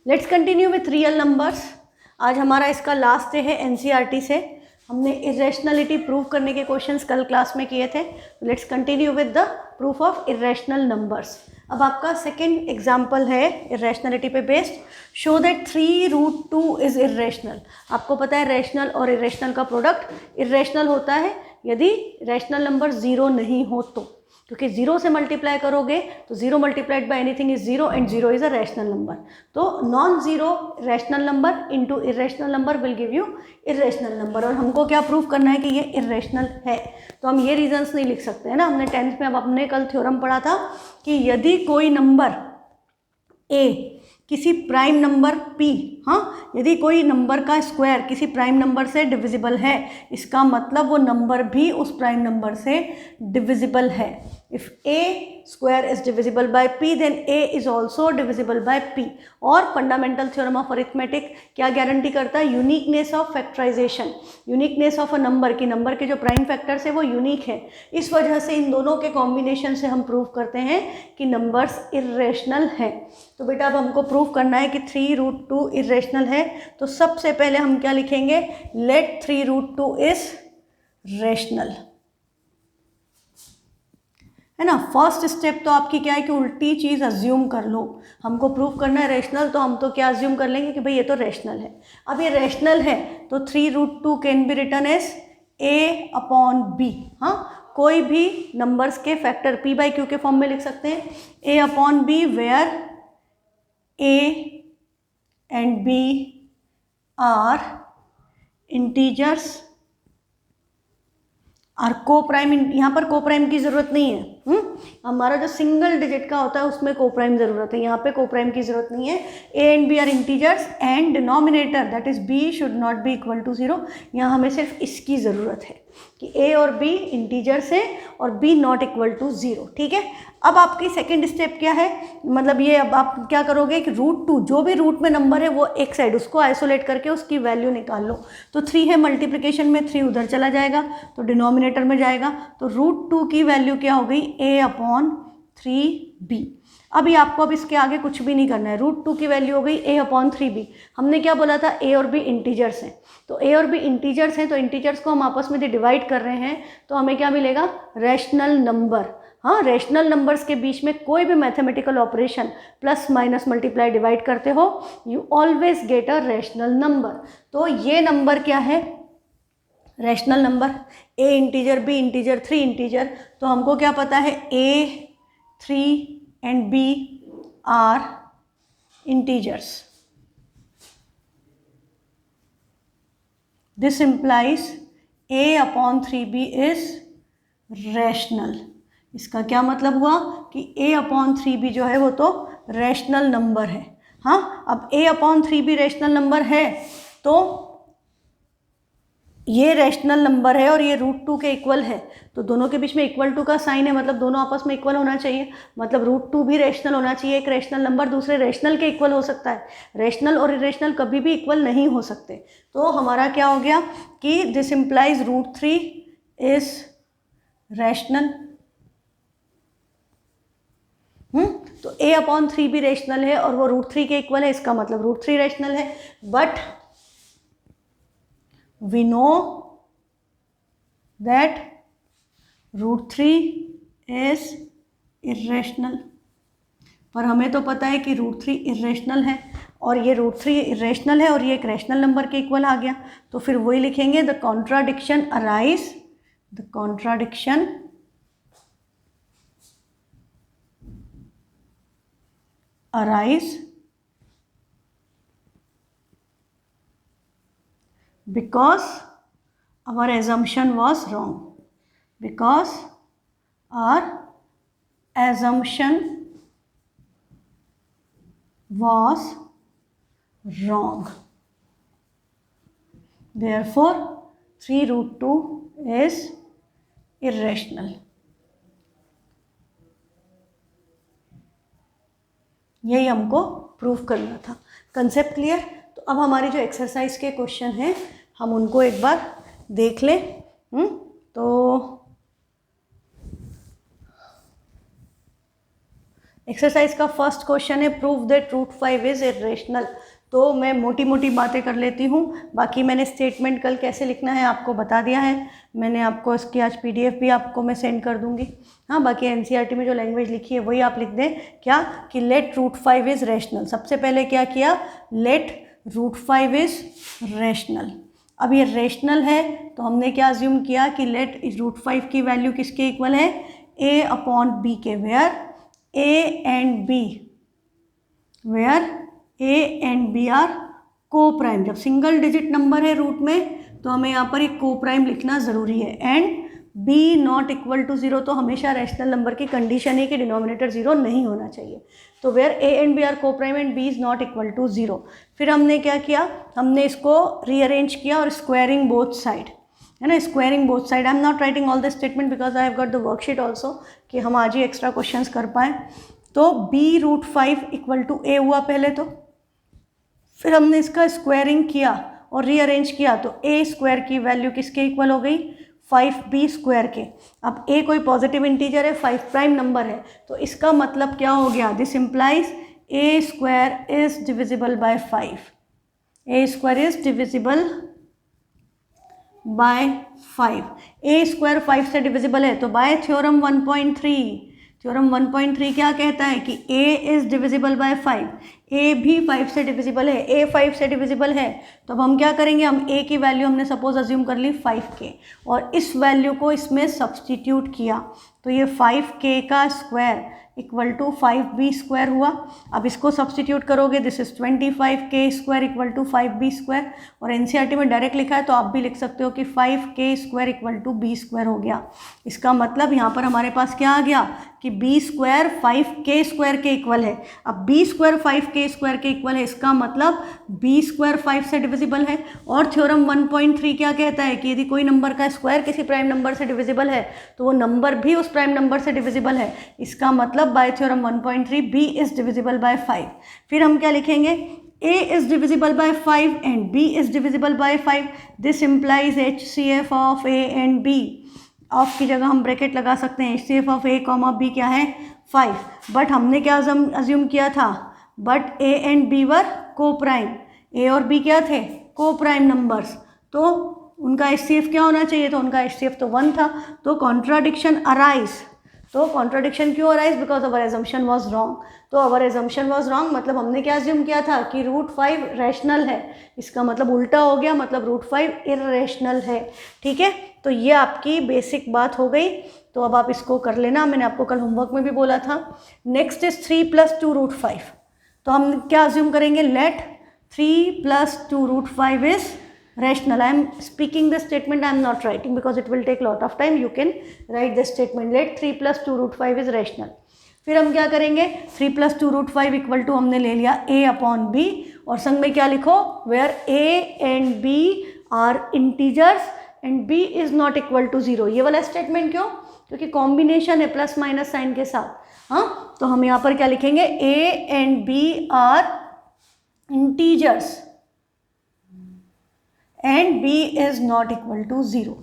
Let's continue with real numbers. आज हमारा इसका लास्ट डे है एनसीईआरटी से। हमने इरेशनलिटी प्रूव करने के क्वेश्चंस कल क्लास में किए थे। Let's continue with the proof of irrational numbers. अब आपका सेकेंड एग्जाम्पल है इरेशनलिटी पे based. Show that 3√2 is irrational. आपको पता है रैशनल और इरेशनल का प्रोडक्ट इरेशनल होता है यदि रैशनल नंबर ज़ीरो नहीं हो तो, क्योंकि ज़ीरो से मल्टीप्लाई करोगे तो zero multiplied by anything is zero and zero is a rational number. तो non zero rational number into irrational number will give you irrational number. और हमको क्या प्रूव करना है कि ये इरेशनल है। तो हम ये रीजंस नहीं लिख सकते हैं ना। हमने 10th में अब हमने कल थ्योरम पढ़ा था कि यदि कोई नंबर ए किसी प्राइम नंबर p, हाँ, यदि कोई नंबर का स्क्वायर किसी प्राइम नंबर से डिविजिबल है, इसका मतलब वो नंबर भी उस प्राइम नंबर से डिविजिबल है। If a square is divisible by p then a is also divisible by p। और फंडामेंटल थ्योरम ऑफ अरिथमेटिक क्या गारंटी करता है? Uniqueness of factorisation, uniqueness of a number की नंबर के जो प्राइम फैक्टर्स है वो यूनिक है। इस वजह से इन दोनों के कॉम्बिनेशन से हम प्रूव करते हैं कि नंबर्स इरेशनल है। तो बेटा अब हमको प्रूव करना है कि 3√2 इरेशनल है। तो सबसे पहले हम क्या लिखेंगे? लेट 3√2 इज रैशनल, है ना। फर्स्ट स्टेप तो आपकी क्या है कि उल्टी चीज़ अज्यूम कर लो। हमको प्रूव करना है रैशनल, तो हम तो क्या अज्यूम कर लेंगे कि भाई ये तो रैशनल है। अब ये रैशनल है तो 3√2 can be written as a/b। हाँ, कोई भी नंबर्स के फैक्टर p/q के फॉर्म में लिख सकते हैं। a/b where a and b are integers और को प्राइम। यहाँ पर को प्राइम की ज़रूरत नहीं है। हमारा जो सिंगल डिजिट का होता है उसमें को प्राइम ज़रूरत है, यहाँ पे को प्राइम की ज़रूरत नहीं है। A and B are integers and denominator that is B should not be equal to zero. यहाँ हमें सिर्फ इसकी ज़रूरत है कि ए और बी इंटीजर्स है और B not equal to zero. ठीक है। अब आपकी सेकेंड स्टेप क्या है? मतलब ये अब आप क्या करोगे कि √2 जो भी रूट में नंबर है वो एक साइड उसको आइसोलेट करके उसकी वैल्यू निकाल लो। तो 3 है, मल्टीप्लिकेशन में 3 उधर चला जाएगा तो डिनोमिनेटर में जाएगा। तो √2 की वैल्यू क्या हो गई? a/3b। अभी आपको अब इसके आगे कुछ भी नहीं करना है। √2 की वैल्यू हो गई a/3b। हमने क्या बोला था? a और b इंटीजर्स हैं। तो a और b इंटीजर्स हैं तो इंटीजर्स को हम आपस में डिवाइड कर रहे हैं तो हमें क्या मिलेगा? Rational number. हाँ, रैशनल नंबर्स के बीच में कोई भी mathematical operation plus minus multiply divide करते हो you always get a rational number. तो ये नंबर क्या है? Rational number. a integer, b integer, 3 integer. तो हमको क्या पता है? a, 3 and b are integers. This implies a/3b is rational. इसका क्या मतलब हुआ कि a/3b जो है वो तो रैशनल नंबर है। हाँ, अब a/3b रैशनल नंबर है तो ये रैशनल नंबर है और ये √2 के इक्वल है। तो दोनों के बीच में इक्वल टू का साइन है, मतलब दोनों आपस में इक्वल होना चाहिए। मतलब √2 भी रैशनल होना चाहिए। एक रैशनल नंबर दूसरे रैशनल के इक्वल हो सकता है। रैशनल और इरेशनल कभी भी इक्वल नहीं हो सकते। तो हमारा क्या हो गया कि दिस इम्प्लाइज √3 इज रैशनल। तो a/3 भी रैशनल है और वो √3 के इक्वल है, इसका मतलब √3 रैशनल है। But we know that √3 is irrational. पर हमें तो पता है कि √3 इरेशनल है और ये √3 इरेशनल है और ये एक रैशनल नंबर के इक्वल आ गया। तो फिर वही लिखेंगे the contradiction arise, the contradiction arise because our assumption was wrong, because our assumption was wrong. Therefore 3√2 is irrational. यही हमको प्रूव करना था। Concept clear? तो अब हमारी जो एक्सरसाइज के क्वेश्चन हैं हम उनको एक बार देख लें। तो एक्सरसाइज का फर्स्ट क्वेश्चन है prove that root 5 is irrational. तो मैं मोटी मोटी बातें कर लेती हूँ, बाकी मैंने स्टेटमेंट कल कैसे लिखना है आपको बता दिया है। मैंने आपको इसकी आज PDF भी आपको मैं सेंड कर दूँगी। हाँ, बाकी NCERT में जो लैंग्वेज लिखी है वही आप लिख दें, क्या कि लेट रूट 5 इज़ रैशनल। सबसे पहले क्या किया, लेट रूट 5 इज़ रैशनल। अब ये रैशनल है तो हमने क्या अज्यूम किया कि लेट रूट 5 की वैल्यू किसके इक्वल है, A/B के, where A and B are coprime. जब सिंगल डिजिट नंबर है रूट में तो हमें यहाँ पर एक को प्राइम लिखना ज़रूरी है। And B not equal to 0, तो हमेशा रैशनल नंबर की कंडीशन है कि डिनोमिनेटर 0 नहीं होना चाहिए। तो where A and B are coprime and B is not equal to 0। फिर हमने क्या किया, हमने इसको रीअरेंज किया और स्क्वायरिंग बोथ साइड, है ना, squaring both side. I am not writing all the statement because I have got the worksheet also, कि हम आज ही एक्स्ट्रा क्वेश्चंस कर पाएँ। तो B√5 इक्वल टू A हुआ पहले, तो फिर हमने इसका स्क्वायरिंग किया और रीअरेंज किया तो A² की वैल्यू किसके इक्वल हो गई, 5B² के। अब A कोई पॉजिटिव इंटीजर है, 5 प्राइम नंबर है, तो इसका मतलब क्या हो गया, this implies A² is divisible by 5। A² is divisible by 5। A² 5 से डिविजिबल है, तो बाय थ्योरम 1.3, थ्योरम 1.3 क्या कहता है कि A is divisible by 5। A भी 5 से डिविजिबल है, A 5 से डिविजिबल है, तो अब हम क्या करेंगे, हम A की वैल्यू हमने सपोज अज्यूम कर ली 5K और इस वैल्यू को इसमें सब्सटीट्यूट किया, तो ये 5K का स्क्वायर इक्वल टू 5B² हुआ। अब इसको सब्सटीट्यूट करोगे, this is 25K² equal to 5B², और NCERT में डायरेक्ट लिखा है तो आप भी लिख सकते हो कि 5K² इक्वल टू B² हो गया। इसका मतलब यहाँ पर हमारे पास क्या आ गया कि B² 5K² के इक्वल है। अब B² 5K² के इक्वल है, इसका मतलब B² 5 से डिविजिबल है। और थ्योरम 1.3 क्या कहता है कि यदि कोई नंबर का स्क्वायर किसी प्राइम नंबर से डिविजिबल है तो वो नंबर भी उस प्राइम नंबर से डिविजिबल है। इसका मतलब bye theorem 1.3 B is divisible by 5। फिर हम क्या लिखेंगे, A is divisible by 5 and B is divisible by 5. This implies HCF of A and B. Of की जगह हम ब्रैकेट लगा सकते हैं, HCF ऑफ A, B क्या है 5। बट हमने क्या अज्यूम किया था, बट A and B वर को प्राइम, A और B क्या थे, को प्राइम नंबर्स, तो उनका HCF क्या होना चाहिए, तो उनका HCF तो 1 था। तो कॉन्ट्राडिक्शन अराइज, तो कॉन्ट्राडिक्शन क्यों arise, because our assumption was wrong. तो अवर एजम्पशन वॉज रॉन्ग मतलब हमने क्या अज्यूम किया था कि रूट 5 रैशनल है, इसका मतलब उल्टा हो गया, मतलब रूट 5 इर्रेशनल है। ठीक है, तो ये आपकी बेसिक बात हो गई। तो अब आप इसको कर लेना, मैंने आपको कल होमवर्क में भी बोला था। Next is 3 + 2 √5। तो हम क्या अज्यूम करेंगे, let 3 + 2 √5 is rational. I am speaking this statement, I am not writing because it will take lot of time. You can write this statement, let 3 + 2 √5 is rational. फिर हम क्या करेंगे, 3 + 2 √5 इक्वल टू हमने ले लिया A/B और संग में क्या लिखो, where A and B are integers and B is not equal to 0। ये वाला स्टेटमेंट क्यों, क्योंकि कॉम्बिनेशन है प्लस माइनस साइन के साथ। हाँ, तो हम यहाँ पर क्या लिखेंगे, A and B are integers and B is not equal to 0।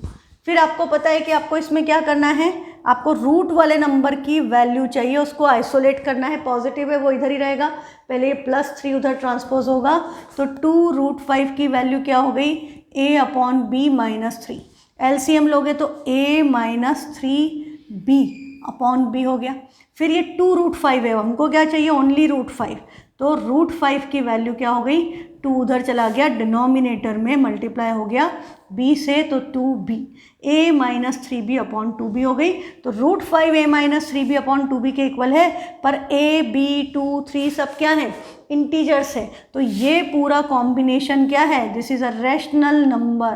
फिर आपको पता है कि आपको इसमें क्या करना है, आपको रूट वाले नंबर की वैल्यू चाहिए, उसको आइसोलेट करना है। पॉजिटिव है वो इधर ही रहेगा, पहले ये +3 उधर ट्रांसपोज होगा, तो 2 √5 की वैल्यू क्या हो गई, A/B -3। LCM लोगे तो A - 3B/B हो गया। फिर ये 2 √5 है, हमको क्या चाहिए, ओनली √5, तो √5 की वैल्यू क्या हो गई, 2 उधर चला गया, डिनोमिनेटर में मल्टीप्लाई हो गया B से, तो 2B, A - 3B/2B हो गई। तो √5 A - 3B/2B के इक्वल है, पर A, B, 2, 3 सब क्या है, इंटीजर्स है। तो ये पूरा कॉम्बिनेशन क्या है, this is a rational number.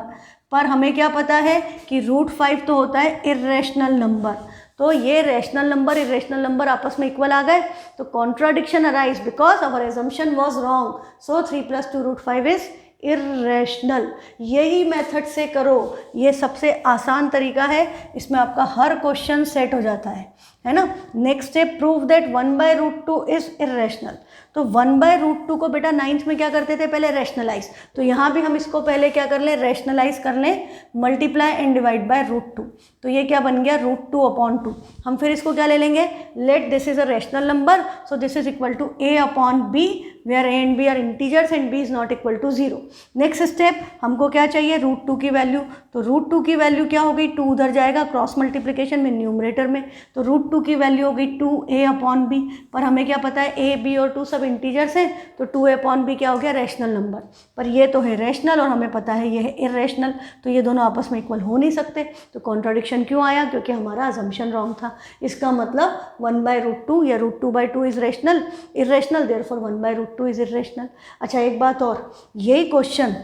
पर हमें क्या पता है कि √5 तो होता है इर्रेशनल नंबर, तो ये रैशनल नंबर इरेशनल नंबर आपस में इक्वल आ गए, तो contradiction arise because our assumption was wrong, so 3 + 2 √5 is irrational. यही मेथड से करो, ये सबसे आसान तरीका है, इसमें आपका हर क्वेश्चन सेट हो जाता है। है ना। नेक्स्ट है प्रूव दैट 1/√2 इज इरेशनल। तो 1/√2 को बेटा 9th में क्या करते थे पहले, रैशनलाइज। तो यहाँ भी हम इसको पहले क्या कर लें, रैशनलाइज कर लें, मल्टीप्लाई एंड डिवाइड बाय √2। तो ये क्या बन गया, √2/2। हम फिर इसको क्या ले लेंगे, let this is a rational number, so this is equal to a/b, where a and b are integers and b is not equal to 0। Next step, हमको क्या चाहिए, √2 की वैल्यू। तो √2 की वैल्यू क्या हो गई, 2 उधर जाएगा क्रॉस मल्टीप्लिकेशन में न्यूमरेटर में, तो √2 की वैल्यू हो गई 2a/b। पर हमें क्या पता है a, b और 2 सब इंटीजर्स हैं, तो 2a/b क्या हो गया, रैशनल नंबर। पर ये तो है रैशनल और हमें पता है ये है इरेशनल, तो ये दोनों आपस में इक्वल हो नहीं सकते। तो कॉन्ट्राडिक्शन क्यों आया, क्योंकि हमारा अजम्पशन रॉन्ग था। इसका मतलब 1/√2 या √2/2 is rational, irrational, therefore 1/√2 is irrational. अच्छा एक बात और, यही क्वेश्चन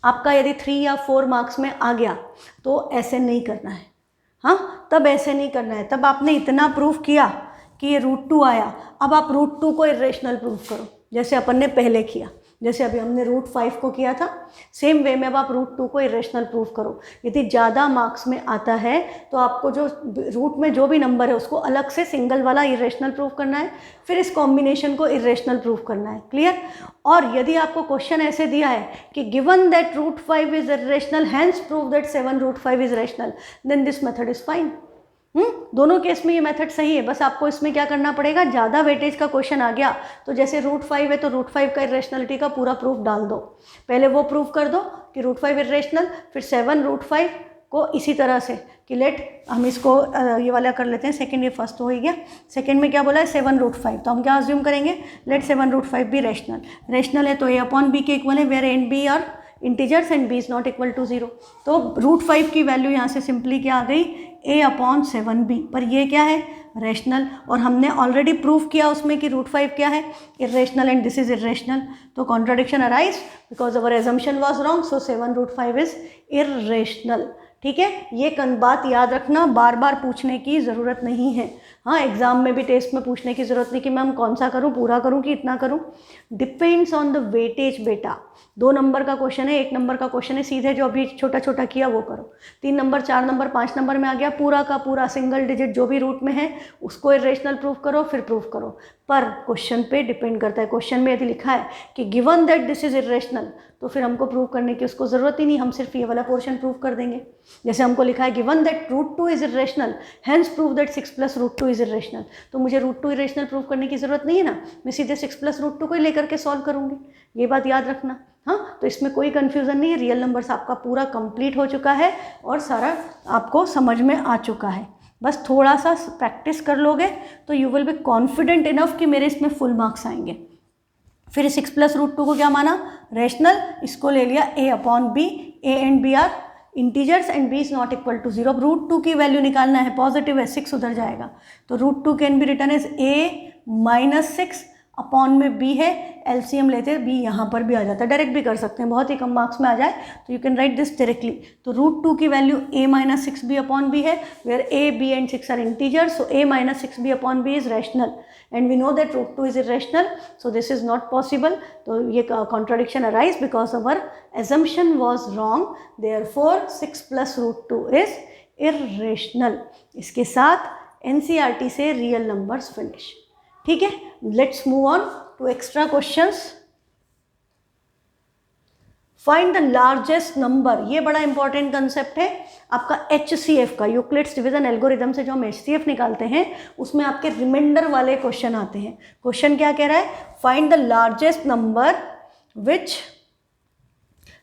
आपका यदि 3 या 4 मार्क्स में आ गया तो ऐसे नहीं करना है। हाँ, तब ऐसे नहीं करना है, तब आपने इतना प्रूफ किया कि ये √2 आया, अब आप √2 को इरेशनल प्रूफ करो, जैसे अपन ने पहले किया, जैसे अभी हमने √5 को किया था, सेम वे में अब आप √2 को इरेशनल प्रूफ करो। यदि ज़्यादा मार्क्स में आता है तो आपको जो रूट में जो भी नंबर है उसको अलग से सिंगल वाला इरेशनल प्रूफ करना है, फिर इस कॉम्बिनेशन को इरेशनल प्रूफ करना है। क्लियर। और यदि आपको क्वेश्चन ऐसे दिया है कि given that √5 is irrational, hence prove that 7√5 is rational, then this method is fine. दोनों केस में ये मेथड सही है, बस आपको इसमें क्या करना पड़ेगा, ज़्यादा वेटेज का क्वेश्चन आ गया तो जैसे √5 है तो √5 का इरेशनलिटी का पूरा प्रूफ डाल दो, पहले वो प्रूफ कर दो कि √5 इरेशनल, फिर 7√5 को इसी तरह से कि लेट हम इसको ये वाला कर लेते हैं, सेकंड ये फर्स्ट हो ही गया, सेकंड में क्या बोला है 7√5, तो हम क्या अज्यूम करेंगे, लेट 7√5 भी रैशनल, रैशनल है तो a/b के इक्वल है, where a and b are integers and b is not equal to 0। तो √5 की वैल्यू यहाँ से सिंपली क्या आ गई, a/7b। पर ये क्या है, रैशनल, और हमने ऑलरेडी प्रूफ किया उसमें कि √5 क्या है, irrational, and this is irrational. तो contradiction arise because our assumption was wrong, so 7√5 is irrational. ठीक है, ये बात याद रखना, बार बार पूछने की ज़रूरत नहीं है। हाँ, एग्जाम में भी टेस्ट में पूछने की ज़रूरत नहीं कि मैम कौन सा करूँ, पूरा करूँ कि इतना करूँ, डिपेंड्स ऑन द वेटेज बेटा। 2 नंबर का क्वेश्चन है, 1 नंबर का क्वेश्चन है, सीधे जो अभी छोटा छोटा किया वो करो। 3 नंबर, 4 नंबर, 5 नंबर में आ गया, पूरा का पूरा सिंगल डिजिट जो भी रूट में है उसको इरेशनल प्रूफ करो, फिर प्रूफ करो। पर क्वेश्चन पे डिपेंड करता है, क्वेश्चन में यदि लिखा है कि given that this is irrational, तो फिर हमको प्रूव करने की उसको ज़रूरत ही नहीं, हम सिर्फ ये वाला पोर्शन प्रूव कर देंगे। जैसे हमको लिखा है given that √2 is irrational, hence prove that 6 + √2 is irrational, तो मुझे √2 इरेशनल प्रूव करने की ज़रूरत नहीं है ना, मैं सीधे 6 + √2 को ही लेकर के सॉल्व करूँगी। ये बात याद रखना। हाँ, तो इसमें कोई कन्फ्यूज़न नहीं है, रियल नंबर्स आपका पूरा कंप्लीट हो चुका है और सारा आपको समझ में आ चुका है। बस थोड़ा सा प्रैक्टिस कर लोगे तो you will be confident enough कि मेरे इसमें फुल मार्क्स आएंगे। फिर 6 + √2 को क्या माना, रैशनल, इसको ले लिया a/b, a and b are integers and b is not equal to 0। अब √2 की वैल्यू निकालना है, पॉजिटिव है, 6 उधर जाएगा, तो √2 can be written as a - 6 upon में b है, एलसीएम लेते हैं b यहाँ पर भी आ जाता है, डायरेक्ट भी कर सकते हैं, बहुत ही कम मार्क्स में आ जाए तो you can write this directly. तो √2 की value a - 6b upon b है, where a, b and 6 are integers, so a - 6b upon b is rational and we know that √2 is irrational, so this is not possible. तो ये contradiction arise because our assumption was wrong, therefore 6 + √2 is irrational. इसके साथ NCERT से real numbers finish. ठीक है, let's move on to extra questions. Find the largest number, ये बड़ा important concept है आपका HCF का, यूक्लिड्स डिवीजन एल्गोरिदम से जो हम HCF निकालते हैं उसमें आपके रिमाइंडर वाले क्वेश्चन आते हैं। क्वेश्चन क्या कह रहा है, find the largest number which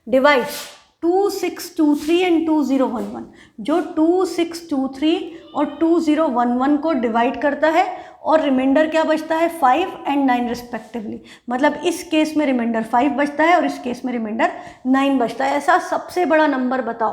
divides 2623 and 2011, जो 2623 और 2011 को डिवाइड करता है और रिमाइंडर क्या बचता है 5 and 9 रिस्पेक्टिवली। मतलब इस केस में रिमाइंडर 5 बचता है और इस केस में रिमाइंडर 9 बचता है। ऐसा सबसे बड़ा नंबर बताओ,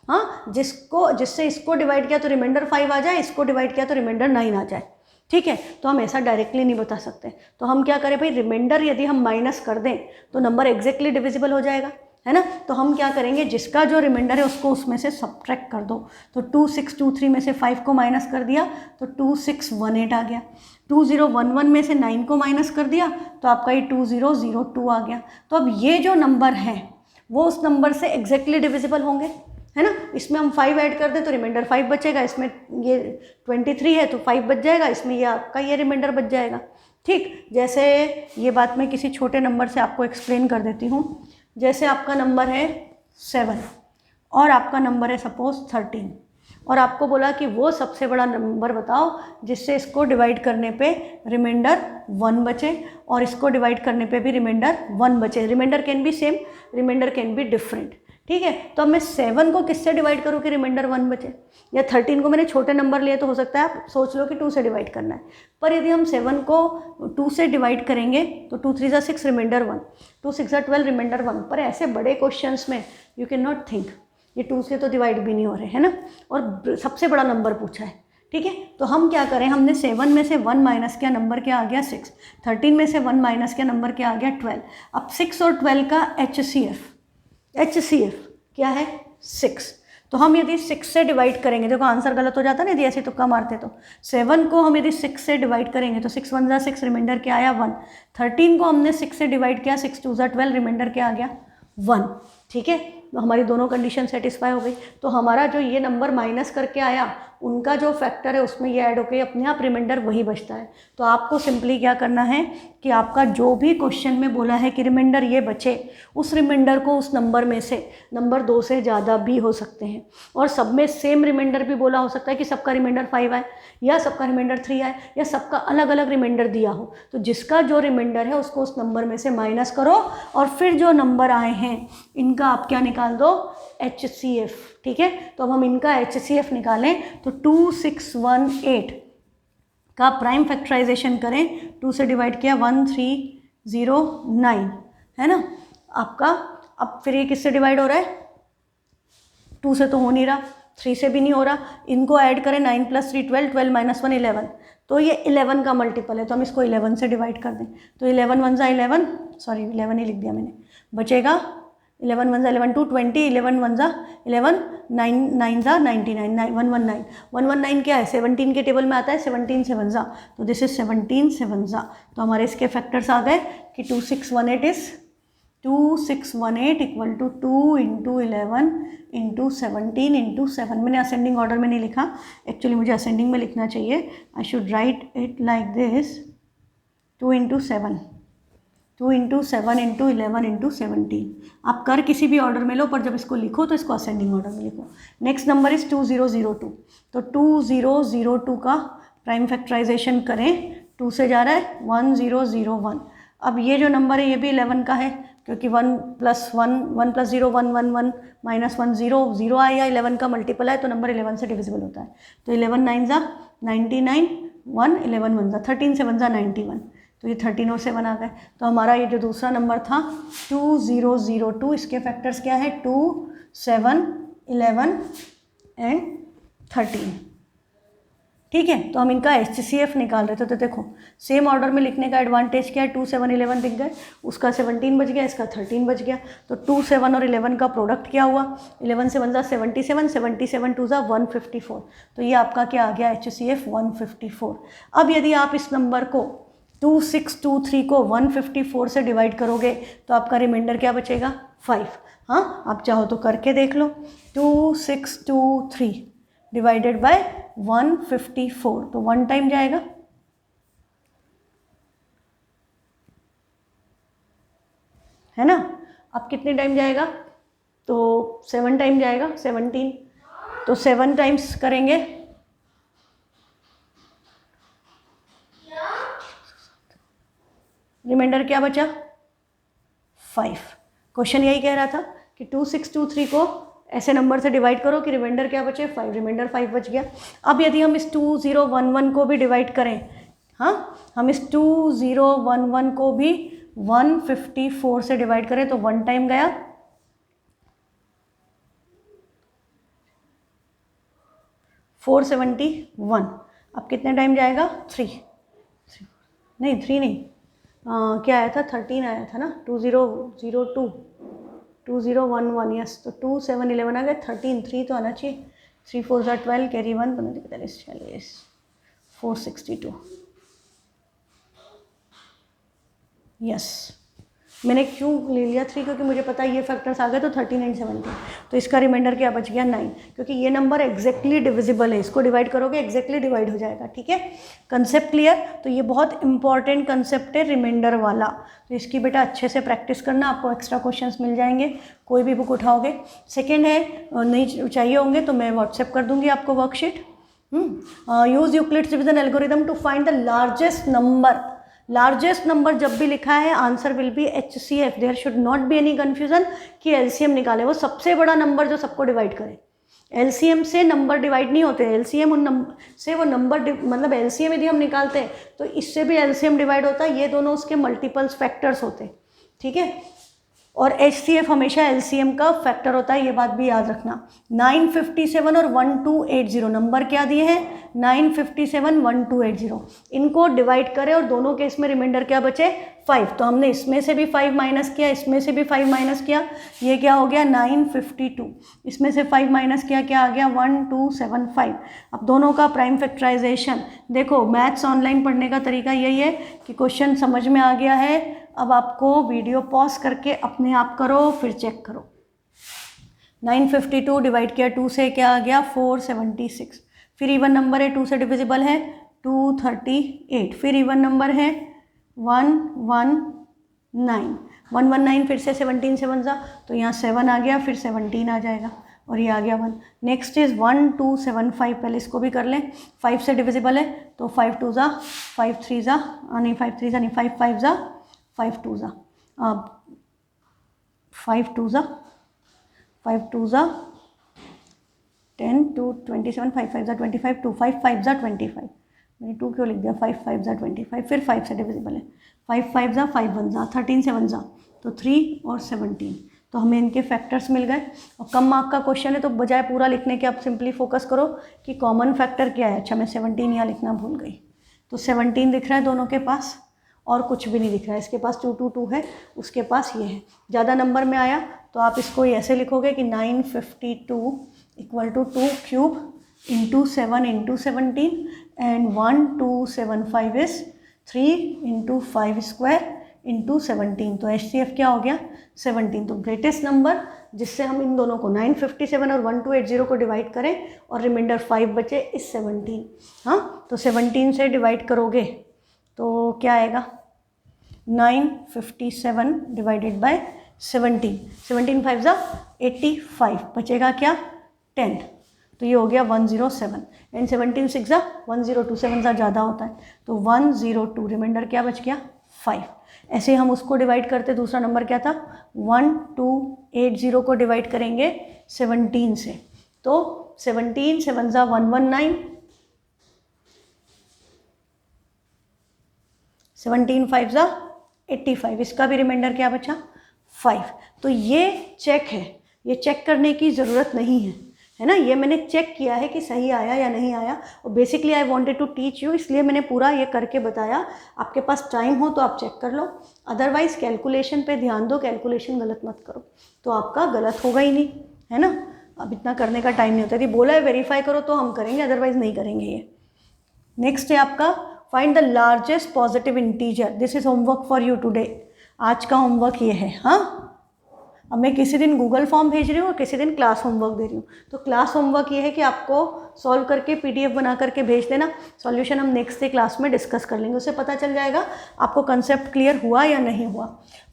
हाँ, जिससे इसको डिवाइड किया तो रिमाइंडर 5 आ जाए, इसको डिवाइड किया तो रिमाइंडर 9 आ जाए। ठीक है, तो हम ऐसा डायरेक्टली नहीं बता सकते, तो हम क्या करें भाई, रिमाइंडर यदि हम माइनस कर दें तो नंबर एग्जैक्टली डिविजिबल हो जाएगा, है ना। तो हम क्या करेंगे, जिसका जो रिमाइंडर है उसको उसमें से सब्ट्रैक्ट कर दो। तो 2623 में से 5 को माइनस कर दिया तो 2618 आ गया। 2011 में से 9 को माइनस कर दिया तो आपका ये 2002 आ गया। तो अब ये जो नंबर है वो उस नंबर से एग्जैक्टली डिविजिबल होंगे, है ना। इसमें हम 5 ऐड कर दें तो रिमाइंडर 5 बचेगा, इसमें ये 23 है तो 5 बच जाएगा, इसमें ये आपका ये रिमाइंडर बच जाएगा। ठीक, जैसे ये बात मैं किसी छोटे नंबर से आपको एक्सप्लेन कर देती हूँ। जैसे आपका नंबर है 7 और आपका नंबर है सपोज 13, और आपको बोला कि वो सबसे बड़ा नंबर बताओ जिससे इसको डिवाइड करने पे रिमाइंडर 1 बचे और इसको डिवाइड करने पे भी रिमाइंडर 1 बचे। Remainder can be same, remainder can be different. ठीक है, तो अब मैं 7 को किससे डिवाइड करूँ कि रिमाइंडर 1 बचे, या 13 को मैंने छोटे नंबर लिए तो हो सकता है आप सोच लो कि 2 से डिवाइड करना है, पर यदि हम 7 को 2 से डिवाइड करेंगे तो 2 3 6 रिमाइंडर 1, 2 6 12 रिमाइंडर 1। पर ऐसे बड़े क्वेश्चंस में यू कैन नॉट थिंक ये 2 से तो डिवाइड भी नहीं हो रहे, है ना, और सबसे बड़ा नंबर पूछा है। ठीक है, तो हम क्या करें, हमने 7 में से 1 माइनस किया, नंबर क्या आ गया 6। 13 में से 1 माइनस किया, नंबर क्या आ गया 12। अब 6 और 12 का HCF क्या है 6। तो हम यदि 6 से डिवाइड करेंगे, देखो आंसर गलत हो जाता ना यदि ऐसे तुक्का मारते तो। 7 को हम यदि 6 से डिवाइड करेंगे तो 6 1 6, रिमाइंडर क्या आया 1। 13 को हमने 6 से डिवाइड किया, 6 2 12, रिमाइंडर क्या आ गया 1। ठीक है, तो हमारी दोनों कंडीशन सेटिस्फाई हो गई। तो हमारा जो ये नंबर माइनस करके आया उनका जो फैक्टर है उसमें ये ऐड होकर अपने आप रिमाइंडर वही बचता है। तो आपको सिंपली क्या करना है कि आपका जो भी क्वेश्चन में बोला है कि रिमाइंडर ये बचे, उस रिमाइंडर को उस नंबर में से नंबर 2 से ज़्यादा भी हो सकते हैं, और सब में सेम रिमाइंडर भी बोला हो सकता है कि सबका रिमाइंडर 5 आए या सबका रिमाइंडर 3 आए या सबका अलग अलग रिमाइंडर दिया हो। तो जिसका जो रिमाइंडर है उसको उस नंबर में से माइनस करो और फिर जो नंबर आए हैं इनका आप क्या निकाल दो, HCF। ठीक है, तो अब हम इनका HCF निकालें तो 2618 का प्राइम फैक्टराइजेशन करें, 2 से डिवाइड किया 1309, है ना आपका। अब फिर ये किससे डिवाइड हो रहा है, 2 से तो हो नहीं रहा, 3 से भी नहीं हो रहा, इनको ऐड करें 9 + 3 12, 12 - 1 11, तो ये 11 का मल्टीपल है, तो हम इसको 11 से डिवाइड कर दें तो 11 1 11, सॉरी 11 ही लिख दिया मैंने, बचेगा 11 1 11 2 20, 11 1 11, 9 9 99, 119, 119 क्या है 17 के टेबल में आता है, 17 7 तो दिस इज 17 7। तो हमारे इसके फैक्टर्स आ गए कि 2618 इज 2618 इक्वल टू 2 × 11 × 17 × 7। मैंने असेंडिंग ऑर्डर में नहीं लिखा, एक्चुअली मुझे असेंडिंग में लिखना चाहिए। I should write it like this, 2 × 7, 2 × 7 × 11 × 17। आप कर किसी भी ऑर्डर में लो, पर जब इसको लिखो तो इसको असेंडिंग ऑर्डर में लिखो। नेक्स्ट नंबर इज 2002, तो 2002 का प्राइम फैक्टराइजेशन करें, 2 से जा रहा है 1001। अब ये जो नंबर है ये भी 11 का है, क्योंकि 1 + 1 1 + 0 1 1 1 -1 0 0 आया, 11 का मल्टीपल है तो नंबर 11 से डिविजिबल होता है। तो 11 9 99, 1 11 1 13 7 91, तो ये 13 और 7 आ गए। तो हमारा ये जो दूसरा नंबर था 2002, इसके फैक्टर्स क्या है 2 7 11 एंड 13। ठीक है, तो हम इनका HCF निकाल रहे थे। तो देखो सेम ऑर्डर में लिखने का एडवांटेज क्या है, 2 7 11 दिख गए, उसका 17 बच गया, इसका 13 बच गया। तो 2 7 और 11 का प्रोडक्ट क्या हुआ, 11 से 1 77, 77 2 154, तो ये आपका क्या आ गया HCF 154। अब यदि आप इस नंबर को 2623 को 154 से डिवाइड करोगे तो आपका रिमाइंडर क्या बचेगा 5। हाँ, आप चाहो तो करके देख लो, 2623 डिवाइडेड बाय 154, तो 1 टाइम जाएगा, है ना। अब कितने टाइम जाएगा, तो 7 टाइम जाएगा, 17, तो 7 टाइम्स करेंगे, रिमाइंडर क्या बचा 5। क्वेश्चन यही कह रहा था कि 2623 को ऐसे नंबर से डिवाइड करो कि रिमाइंडर क्या बचे 5, रिमाइंडर 5 बच गया। अब यदि हम इस 2011 को भी डिवाइड करें, हाँ हम इस 2011 को भी 154 से डिवाइड करें तो 1 टाइम गया, $471। अब कितने टाइम जाएगा 3 नहीं, क्या आया था 13 आया था ना, 2002 2011, यस, तो 2 7 11 आ गए, 13 3 तो आना चाहिए, 3 4 12, कैरी 1 15 45 40, 462, यस मैंने क्यों ले लिया 3, क्योंकि मुझे पता है ये फैक्टर्स आ गए तो 13 एंड 17, तो इसका रिमाइंडर क्या बच गया 9, क्योंकि ये नंबर एग्जैक्टली डिविजिबल है, इसको डिवाइड करोगे एग्जैक्टली डिवाइड हो जाएगा। ठीक है, कंसेप्ट क्लियर। तो ये बहुत इंपॉर्टेंट कंसेप्ट है रिमाइंडर वाला, तो इसकी बेटा अच्छे से प्रैक्टिस करना, आपको एक्स्ट्रा क्वेश्चंस मिल जाएंगे कोई भी बुक उठाओगे। सेकेंड है, नहीं चाहिए होंगे तो मैं व्हाट्सएप कर दूंगी आपको worksheet. Use Euclid's division algorithm to find the largest number. Largest number जब भी लिखा है answer will be HCF, there should not be any confusion कि एलसीएम निकाले, वो सबसे बड़ा नंबर जो सबको डिवाइड करे। एलसीएम से नंबर डिवाइड नहीं होते, एलसीएम उन नंबर से वो नंबर मतलब एलसीएम यदि हम निकालते हैं तो इससे भी एलसीएम डिवाइड होता है, ये दोनों उसके मल्टीपल्स फैक्टर्स होते हैं। ठीक है, और HCF हमेशा LCM का फैक्टर होता है, ये बात भी याद रखना। 957 और 1280 नंबर क्या दिए हैं, 957 1280, इनको डिवाइड करें और दोनों केस में रिमाइंडर क्या बचे 5, तो हमने इसमें से भी 5 माइनस किया, इसमें से भी 5 माइनस किया, ये क्या हो गया 952, इसमें से 5 माइनस किया, क्या आ गया 1275। अब दोनों का प्राइम फैक्टराइजेशन देखो, मैथ्स ऑनलाइन पढ़ने का तरीका यही है कि क्वेश्चन समझ में आ गया है, अब आपको वीडियो पॉज करके अपने आप करो फिर चेक करो। 952 डिवाइड किया 2 से, क्या आ गया 476, फिर इवन नंबर है 2 से डिविजिबल है 238, फिर इवन नंबर है 119, 119 फिर से 17 से 1 जा तो यहाँ 7 आ गया, फिर 17 आ जाएगा और ये आ गया 1। नेक्स्ट इज 1275, पहले इसको भी कर लें, 5 से डिविजिबल है तो 5 2 जा 5 3 जा नहीं 5 3 जा नहीं 5 5 जा 5 2 जा 5 2 जा 5 2 जा 10 2 27, 5 5 जा 25, 2 5 5 जा 25, मैंने 2 क्यों लिख दिया, 5 5 जा 25, फिर 5 से डिविजिबल है 5 5 जा 5 1 जा 13 से 1 जा तो 3 और 17, तो हमें इनके फैक्टर्स मिल गए। और कम मार्क का क्वेश्चन है तो बजाय पूरा लिखने के आप सिंपली फोकस करो कि कॉमन फैक्टर क्या है। अच्छा मैं 17 यहाँ लिखना भूल गई, तो 17 दिख रहा है दोनों के पास और कुछ भी नहीं दिख रहा है, इसके पास 2 2 2 है, उसके पास ये है। ज़्यादा नंबर में आया तो आप इसको ऐसे लिखोगे कि 952 equal to 2 cube into 7 into 17 and 1275 is 3 into 5 square into 17, तो HCF क्या हो गया 17। तो ग्रेटेस्ट नंबर जिससे हम इन दोनों को 957 और 1280 को डिवाइड करें और रिमाइंडर 5 बचे इस 17। हाँ, तो 17 से डिवाइड करोगे तो क्या आएगा 957 डिवाइडेड बाय 17, 17 5 जा 85, बचेगा क्या 10, तो ये हो गया 107 एंड 17 6 जा 102, 7 जा ज़्यादा होता है तो 102, रिमाइंडर क्या बच गया 5। ऐसे हम उसको डिवाइड करते, दूसरा नंबर क्या था 1280 को डिवाइड करेंगे 17 से, तो 17 7 जा 119, 17 5 जा 85, इसका भी रिमाइंडर क्या बचा 5। तो ये चेक है, ये चेक करने की ज़रूरत नहीं है ना, ये मैंने चेक किया है कि सही आया या नहीं आया, और basically I wanted to teach you, इसलिए मैंने पूरा ये करके बताया। आपके पास टाइम हो तो आप चेक कर लो, अदरवाइज़ कैलकुलेशन पे ध्यान दो, कैलकुलेशन गलत मत करो तो आपका गलत होगा ही नहीं, है ना। अब इतना करने का टाइम नहीं होता, यदि बोला है वेरीफाई करो तो हम करेंगे, अदरवाइज़ नहीं करेंगे ये। नेक्स्ट है आपका find the largest positive integer, this is homework for you today. आज का होमवर्क ये है। हाँ, अब मैं किसी दिन गूगल फॉर्म भेज रही हूँ और किसी दिन क्लास होमवर्क दे रही हूँ, तो क्लास होमवर्क ये है कि आपको सॉल्व करके PDF बना करके भेज देना, सॉल्यूशन हम नेक्स्ट डे क्लास में डिस्कस कर लेंगे, उससे पता चल जाएगा आपको कंसेप्ट क्लियर हुआ या नहीं हुआ।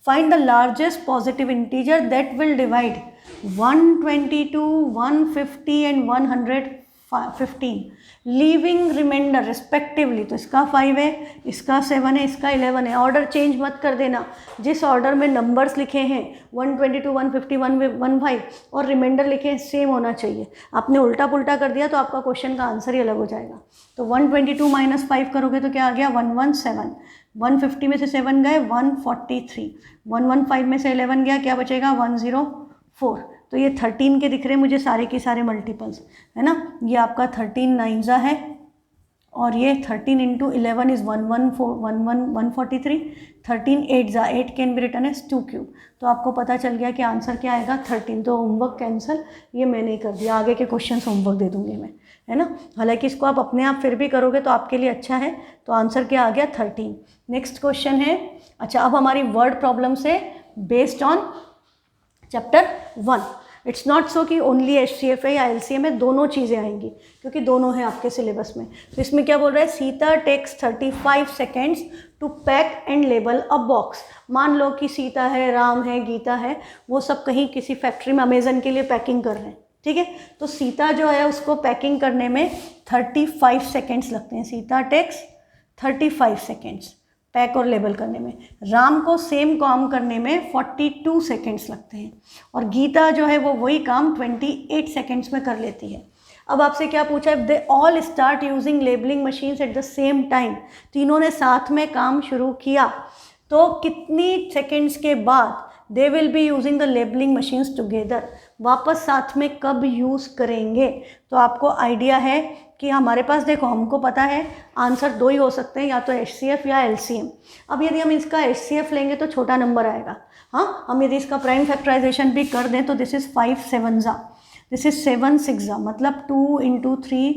Find the largest positive integer that will divide 122, 150 and 115 leaving remainder respectively. तो इसका 5 है, इसका 7 है, इसका 11 है। ऑर्डर चेंज मत कर देना, जिस ऑर्डर में नंबर्स लिखे हैं 122, 150, 115 और रिमाइंडर लिखे हैं सेम होना चाहिए। आपने उल्टा पुल्टा कर दिया तो आपका क्वेश्चन का आंसर ही अलग हो जाएगा। तो 122 माइनस 5 करोगे तो क्या आ गया 117, 150 में से 7 गए 143, 115 में से 11 गया, क्या बचेगा 104। तो ये 13 के दिख रहे हैं मुझे सारे के सारे मल्टीपल्स, है ना। ये आपका 13 9 है और ये 13 into 11 is 143, 13 8 8 can be written as 2 cube. तो आपको पता चल गया कि आंसर क्या आएगा 13। तो होमवर्क कैंसिल, ये मैं नहीं कर दिया, आगे के क्वेश्चन होमवर्क दे दूंगी मैं, है ना। हालांकि इसको आप अपने आप फिर भी करोगे तो आपके लिए अच्छा है। तो आंसर क्या आ गया 13। नेक्स्ट क्वेश्चन है, अच्छा अब हमारी वर्ड प्रॉब्लम से based on chapter 1। It's not so कि ओनली HCF है या LCM है, दोनों चीज़ें आएंगी क्योंकि दोनों हैं आपके सिलेबस में। तो इसमें क्या बोल रहा है, Sita takes 35 seconds to pack and label a box. मान लो कि सीता है, राम है, गीता है, वो सब कहीं किसी फैक्ट्री में अमेजन के लिए पैकिंग कर रहे हैं, ठीक है। तो सीता जो है उसको पैकिंग करने में 35 सेकेंड्स लगते हैं। सीता टेक्स 35 सेकेंड्स पैक और लेबल करने में। राम को सेम काम करने में 42 सेकेंड्स लगते हैं और गीता जो है वो वही काम 28 सेकेंड्स में कर लेती है। अब आपसे क्या पूछा, if they all start using labelling machines at the same time, तीनों ने साथ में काम शुरू किया तो कितनी सेकेंड्स के बाद they will be using the labelling machines together, वापस साथ में कब यूज़ करेंगे। तो आपको आइडिया है कि हमारे पास, देखो हमको पता है आंसर दो ही हो सकते हैं, या तो HCF या LCM। अब यदि हम इसका HCF लेंगे तो छोटा नंबर आएगा। हाँ, हम यदि इसका प्राइम फैक्टराइजेशन भी कर दें तो दिस इज़ 5 7 ज़ा, दिस इज़ 7 6 ज़ा, मतलब 2 × 3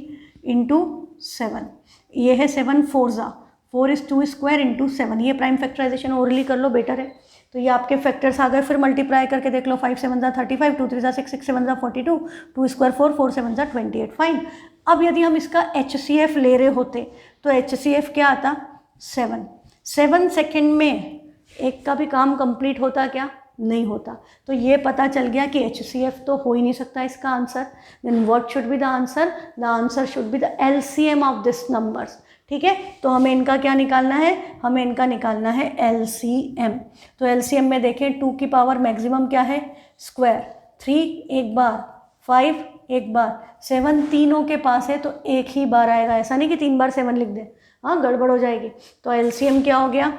× 7, ये है 7 4 ज़ा, 4 is 2 square × 7। ये प्राइम फैक्टराइजेशन ओरली कर लो, बेटर है। तो ये आपके फैक्टर्स आ गए, फिर मल्टीप्लाई करके देख लो, 5 7 ज़ा 35, 2 3 ज़ा 6, 6 7 ज़ा 42, 2 स्क्वायर 4, 4 7 ज़ा 28, फाइन। अब यदि हम इसका HCF ले रहे होते तो HCF क्या आता, 7 सेकेंड में एक का भी काम कंप्लीट होता क्या, नहीं होता। तो ये पता चल गया कि HCF तो हो ही नहीं सकता इसका answer. Then what should be the answer should be the LCM of this numbers, ठीक है। तो हमें इनका क्या निकालना है, हमें इनका निकालना है LCM। तो LCM में देखें 2 की पावर मैक्सिमम क्या है, स्क्वायर, 3 एक बार, 5 एक बार, 7 तीनों के पास है तो एक ही बार आएगा, ऐसा नहीं कि 3 बार 7 लिख दें, हाँ गड़बड़ हो जाएगी। तो LCM क्या हो गया,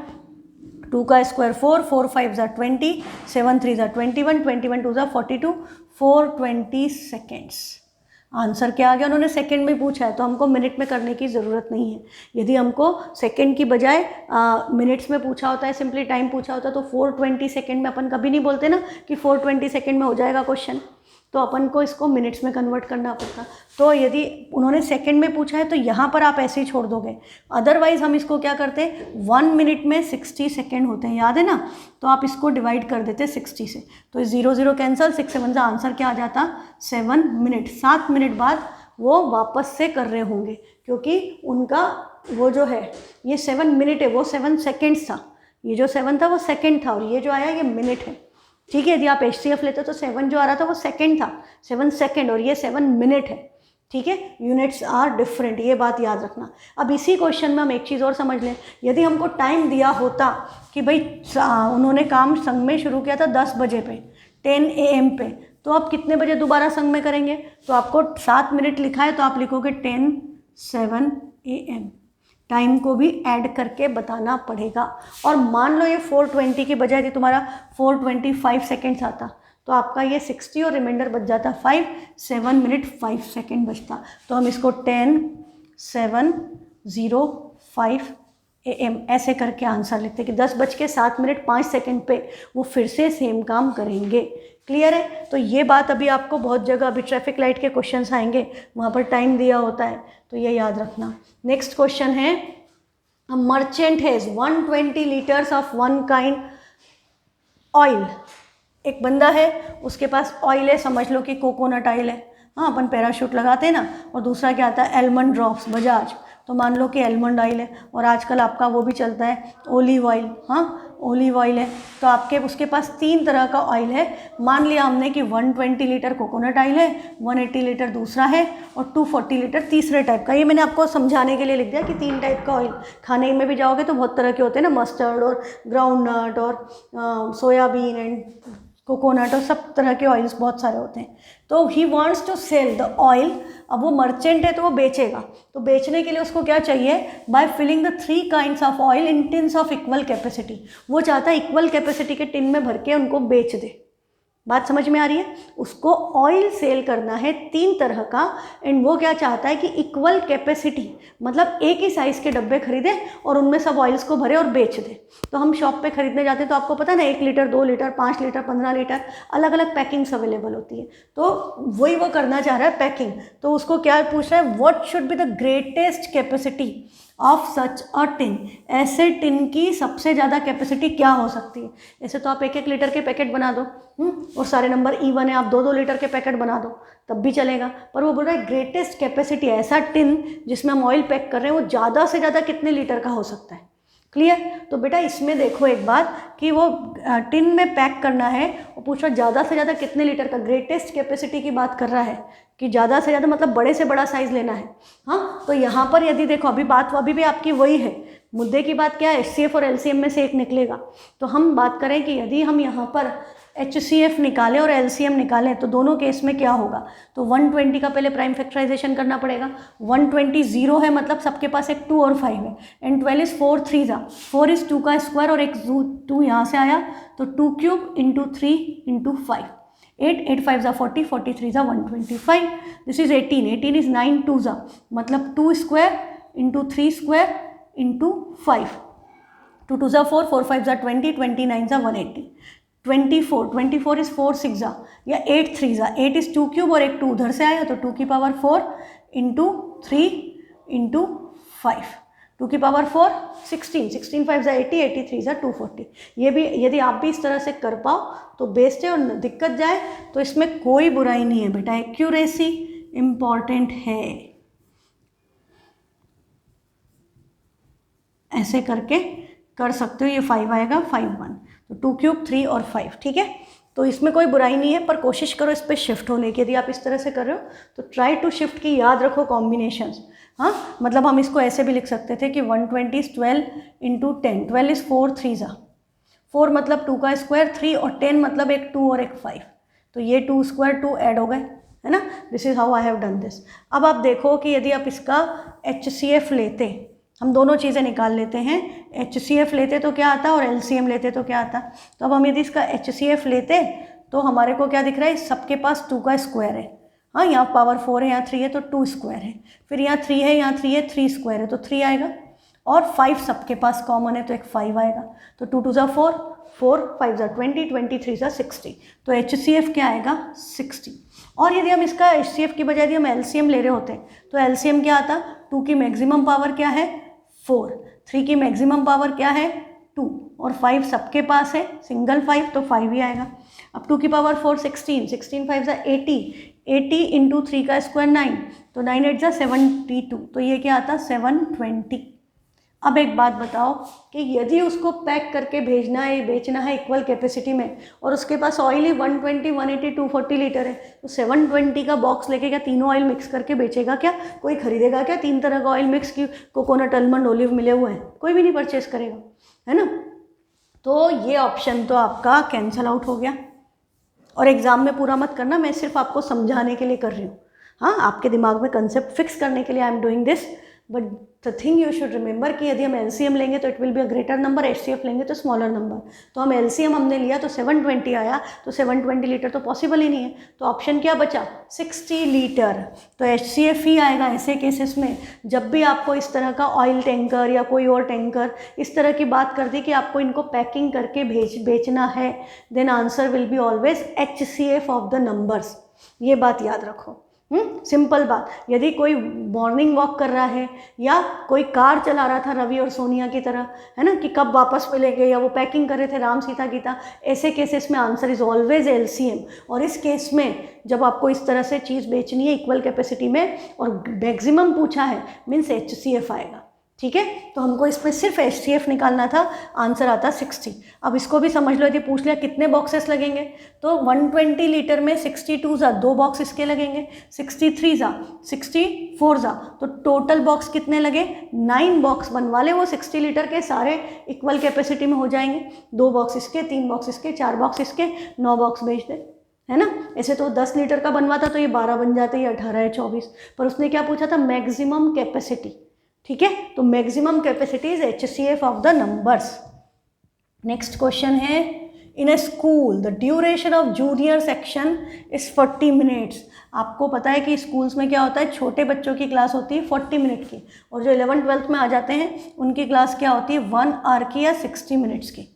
2 का स्क्वायर 4, 4 5 ज़ा 20, 7 3 ज़ा 21, 21 2 ज़ा 42, 420 सेकेंड्स। आंसर क्या आ गया, उन्होंने सेकंड में पूछा है तो हमको मिनट में करने की ज़रूरत नहीं है। यदि हमको सेकंड की बजाय मिनट्स में पूछा होता है, सिंपली टाइम पूछा होता है, तो 420 सेकंड में अपन कभी नहीं बोलते ना कि 420 सेकंड में हो जाएगा क्वेश्चन, तो अपन को इसको मिनट्स में कन्वर्ट करना पड़ता। तो यदि उन्होंने सेकंड में पूछा है तो यहाँ पर आप ऐसे ही छोड़ दोगे, अदरवाइज़ हम इसको क्या करते, 1 मिनट में 60 सेकेंड होते हैं, याद है ना। तो आप इसको डिवाइड कर देते 60 से, तो 0 0 कैंसिल, 6 7 का आंसर क्या आ जाता, 7 मिनट। 7 मिनट बाद वो वापस से कर रहे होंगे क्योंकि उनका वो जो है ये 7 मिनट है, वो 7 सेकेंड्स था, ये जो 7 था वो सेकेंड था और ये जो आया ये मिनट है, ठीक है। यदि आप HCF लेते तो 7 जो आ रहा था वो सेकंड था, 7 सेकंड, और ये 7 मिनट है, ठीक है। यूनिट्स आर डिफरेंट, ये बात याद रखना। अब इसी क्वेश्चन में हम एक चीज़ और समझ लें, यदि हमको टाइम दिया होता कि भाई उन्होंने काम संघ में शुरू किया था 10 बजे पे, 10 AM पे, तो आप कितने बजे दोबारा संघ में करेंगे, तो आपको 7 मिनट लिखा है तो आप लिखोगे 10 7 AM, टाइम को भी ऐड करके बताना पड़ेगा। और मान लो ये 420 की बजाय यदि तुम्हारा 425 सेकेंड्स आता तो आपका ये 60 और रिमाइंडर बच जाता 5, 7 मिनट 5 सेकेंड बचता। तो हम इसको 10 7 0 5 AM ऐसे करके आंसर लिखते कि 10:07 पे वो फिर से सेम काम करेंगे। क्लियर है। तो ये बात अभी आपको बहुत जगह, अभी ट्रैफिक लाइट के क्वेश्चंस आएंगे वहाँ पर टाइम दिया होता है, तो ये याद रखना। नेक्स्ट क्वेश्चन है, a merchant has 120 litres of one kind oil. एक बंदा है, उसके पास ऑयल है, समझ लो कि कोकोनट ऑयल है, हाँ अपन पैराशूट लगाते हैं ना, और दूसरा क्या आता है एलमंड ड्रॉप्स बजाज, तो मान लो कि एलमंड ऑयल है, और आजकल आपका वो भी चलता है ओलिव ऑयल, हाँ ओलिव ऑयल है। तो आपके उसके पास 3 तरह का ऑयल है। मान लिया हमने कि 120 लीटर कोकोनट ऑयल है, 180 लीटर दूसरा है, और 240 लीटर तीसरे टाइप का। ये मैंने आपको समझाने के लिए लिख दिया कि 3 टाइप का ऑयल। खाने में भी जाओगे तो बहुत तरह के होते हैं ना, मस्टर्ड और ग्राउंड नट और सोयाबीन एंड कोकोनट, और सब तरह के ऑयल्स बहुत सारे होते हैं। तो he wants to sell the oil. अब वो मर्चेंट है तो वो बेचेगा, तो बेचने के लिए उसको क्या चाहिए, by filling the 3 kinds of oil in tins of equal capacity. वो चाहता है इक्वल कैपेसिटी के टिन में भर के उनको बेच दे। बात समझ में आ रही है। उसको ऑयल सेल करना है 3 तरह का, एंड वो क्या चाहता है कि इक्वल कैपेसिटी, मतलब एक ही साइज़ के डब्बे खरीदे और उनमें सब ऑयल्स को भरे और बेच दे। तो हम शॉप पे खरीदने जाते हैं तो आपको पता है ना, 1 लीटर 2 लीटर 5 लीटर 15 लीटर अलग अलग पैकिंग्स अवेलेबल होती है। तो वही वो करना चाह रहा है पैकिंग। तो उसको क्या पूछ रहा है, what should be the greatest capacity of such a tin, ऐसे टिन की सबसे ज़्यादा कैपेसिटी क्या हो सकती है। ऐसे तो आप 1-1 लीटर के पैकेट बना दो और सारे नंबर इवन है, आप 2-2 लीटर के पैकेट बना दो तब भी चलेगा। पर वो बोल रहा है ग्रेटेस्ट कैपेसिटी, ऐसा टिन जिसमें हम ऑयल पैक कर रहे हैं वो ज़्यादा से ज़्यादा कितने लीटर का हो सकता है। क्लियर। तो बेटा इसमें देखो एक बात कि वो टिन में पैक करना है, वो पूछ रहा ज़्यादा से ज़्यादा कितने लीटर का, ग्रेटेस्ट कैपेसिटी की बात कर रहा है कि ज़्यादा से ज़्यादा मतलब बड़े से बड़ा साइज़ लेना है। हाँ, तो यहाँ पर यदि देखो अभी बात अभी भी आपकी वही है, मुद्दे की बात क्या है, HCF और LCM में से एक निकलेगा। तो हम बात करें कि यदि हम यहाँ पर HCF निकालें और LCM निकालें तो दोनों केस में क्या होगा। तो 120 का पहले प्राइम फैक्टराइजेशन करना पड़ेगा। 120 0 है मतलब सबके पास एक 2 और 5 है, एंड 12 इज 4 3 जा 4 इज 2 का स्क्वायर और एक 2 यहाँ से आया तो 2 क्यूब इंटू 3 इंटू 5, 8 8 5 जा 40 43 जा 125, दिस इज 18 18 इज 9 2 जा मतलब 2 स्क्वायर इंटू 3 स्क्वायर इंटू 5, 2 2 जा 4 4 5 जा 20 29 जा 180, 24 इज 4 6 जा या 8 3 जा 8 इज 2 क्यूब और एक 2 उधर से आया तो 2 की पावर 4 इंटू 3 इंटू 5, 2 की पावर 4 16 16 5 जा 80 83 जा 240। ये भी यदि आप भी इस तरह से कर पाओ तो बेस्ट है, और दिक्कत जाए तो इसमें कोई बुराई नहीं है बेटा, एक्यूरेसी इम्पॉर्टेंट है। ऐसे करके कर सकते हो, ये 5 आएगा 5 1 तो 2 क्यूब 3 और 5, ठीक है। तो इसमें कोई बुराई नहीं है, पर कोशिश करो इस पर शिफ्ट होने की। यदि आप इस तरह से कर रहे हो तो ट्राई टू शिफ्ट की, याद रखो कॉम्बिनेशंस। हाँ, मतलब हम इसको ऐसे भी लिख सकते थे कि 120 इज 12 इंटू 10, 12 इज 4 3 जा 4 मतलब 2 का स्क्वायर, 3 और 10 मतलब एक 2 और एक 5, तो ये 2 स्क्वायर 2 ऐड हो गए, है ना। This is how I have done this. अब आप देखो कि यदि आप इसका HCF लेते, हम दोनों चीज़ें निकाल लेते हैं, HCF लेते तो क्या आता और LCM लेते तो क्या आता। तो अब हम यदि इसका HCF लेते तो हमारे को क्या दिख रहा है, सबके पास 2 का स्क्वायर है। हाँ, यहाँ पावर 4 है, यहाँ 3 है तो 2 स्क्वायर है, फिर यहाँ 3 है, यहाँ 3 है, 3 स्क्वायर है तो 3 आएगा, और 5 सबके पास कॉमन है तो एक 5 आएगा। तो 2 2 जा 4 4 5 जा 20 23 जा 60, तो HCF क्या आएगा 60। और यदि हम इसका HCF की बजाय यदि हम LCM ले रहे होते तो LCM क्या आता, 2 की मैक्सिमम पावर क्या है 4, 3 की मैक्सिमम पावर क्या है 2 और 5 सबके पास है सिंगल 5 तो 5 ही आएगा। अब 2 की पावर 4 16 16 5 जा 80 80 इंटू 3 का स्क्वायर 9 तो 9 8 जा 72, तो ये क्या आता 720। अब एक बात बताओ कि यदि उसको पैक करके भेजना है, बेचना है इक्वल कैपेसिटी में, और उसके पास ऑयल ही 120 180 240 लीटर है, तो 720 का बॉक्स लेके क्या तीनों ऑयल मिक्स करके बेचेगा क्या? कोई खरीदेगा क्या? 3 तरह का ऑयल मिक्स की, कोकोनट आलमंड ओलिव मिले हुए हैं, कोई भी नहीं परचेस करेगा, है ना। तो ये ऑप्शन तो आपका कैंसल आउट हो गया। और एग्जाम में पूरा मत करना, मैं सिर्फ आपको समझाने के लिए कर रही हूँ। हाँ, आपके दिमाग में कंसेप्ट फिक्स करने के लिए I am doing this, but the thing you should remember कि यदि हम LCM लेंगे तो it will be a greater number, HCF लेंगे तो स्मॉलर नंबर। तो हम LCM हमने लिया तो 720 आया, तो 720 लीटर तो पॉसिबल ही नहीं है, तो ऑप्शन क्या बचा 60 लीटर। तो HCF ही आएगा ऐसे केसेस में जब भी आपको इस तरह का ऑयल टैंकर या कोई और टैंकर इस तरह की बात कर दी कि आपको इनको पैकिंग करके बेचना है, then answer will be always HCF of the numbers. ये बात याद रखो। सिंपल बात। यदि कोई मॉर्निंग वॉक कर रहा है या कोई कार चला रहा था रवि और सोनिया की तरह, है ना, कि कब वापस मिलेंगे, या वो पैकिंग कर रहे थे राम सीता गीता, ऐसे केसेस में आंसर इज ऑलवेज LCM। और इस केस में जब आपको इस तरह से चीज़ बेचनी है इक्वल कैपेसिटी में और मैक्सिमम पूछा है, मीन्स HCF आएगा। ठीक है, तो हमको इसमें सिर्फ HCF निकालना था, आंसर आता 60। अब इसको भी समझ लो, यदि पूछ लिया कितने बॉक्सेस लगेंगे, तो 120 लीटर में 62 जा 2 बॉक्स इसके लगेंगे, 63 जा 64 जा, तो टोटल बॉक्स कितने लगे 9 बॉक्स बनवा ले, वो 60 लीटर के सारे इक्वल कैपेसिटी में हो जाएंगे। 2 बॉक्स इसके, 3 बॉक्स इसके, 4 बॉक्स इसके, 9 बॉक्स बेच दे, है ना। ऐसे तो 10 लीटर का बनवाता तो ये 12 बन जाते, ये 18 है 24, पर उसने क्या पूछा था मैक्सिमम कैपेसिटी। ठीक है, तो maximum capacity is HCF of the numbers. Next question है, in a school the duration of junior section is 40 minutes. आपको पता है कि स्कूल्स में क्या होता है, छोटे बच्चों की क्लास होती है 40 मिनट की, और जो 11th 12th में आ जाते हैं उनकी क्लास क्या होती है 1 आवर की या 60 मिनट्स की।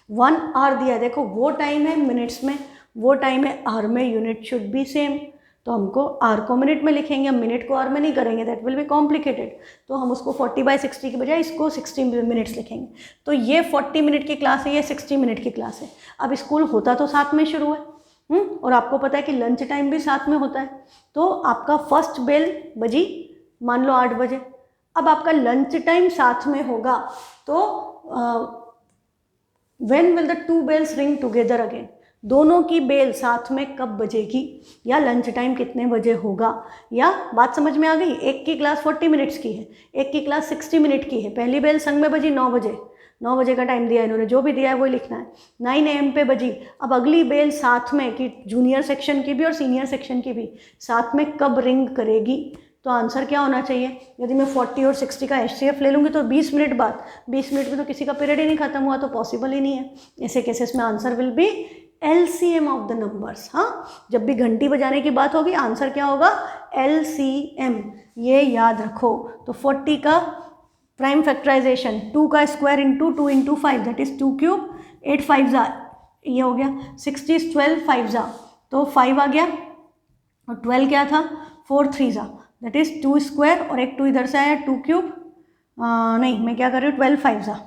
1 आवर दिया है, देखो वो टाइम है मिनट्स में, वो टाइम है आवर में, यूनिट शुड बी सेम। तो हमको आर को मिनट में लिखेंगे, हम मिनट को आर में नहीं करेंगे, दैट विल बी कॉम्प्लिकेटेड। तो हम उसको 40/60 की बजाय इसको 60 मिनट्स लिखेंगे। तो ये 40 मिनट की क्लास है, ये 60 मिनट की क्लास है। अब स्कूल होता तो साथ में शुरू है, और आपको पता है कि लंच टाइम भी साथ में होता है। तो आपका फर्स्ट बेल बजी मान लो 8 बजे, अब आपका लंच टाइम साथ में होगा, तो when will the 2 bells ring together again, दोनों की बेल साथ में कब बजेगी, या लंच टाइम कितने बजे होगा, या बात समझ में आ गई। एक की क्लास 40 मिनट्स की है, एक की क्लास 60 मिनट की है। पहली बेल संग में बजी 9 बजे, 9 बजे का टाइम दिया इन्होंने, जो भी दिया है वही लिखना है। 9 AM पे बजी। अब अगली बेल साथ में कि जूनियर सेक्शन की भी और सीनियर सेक्शन की भी साथ में कब रिंग करेगी, तो आंसर क्या होना चाहिए। यदि मैं 40 और 60 का HCF ले लूँगी तो 20 मिनट बाद, 20 मिनट में तो किसी का पीरियड ही नहीं खत्म हुआ, तो पॉसिबल ही नहीं है। ऐसे केसेस में answer will B LCM of the numbers. हाँ, जब भी घंटी बजाने की बात होगी आंसर क्या होगा, LCM, ये याद रखो। तो 40 का प्राइम फैक्टराइजेशन 2 का square into 2 into 5 that is 2 cube, 8 5 जा, ये हो गया। 60 12 5 जा, तो 5 आ गया, और 12 क्या था, 4 3 जा, दैट इज 2 स्क्वायर, और एक 2 इधर से आया 2 क्यूब, नहीं मैं क्या कर रही हूँ, 12 5 जा,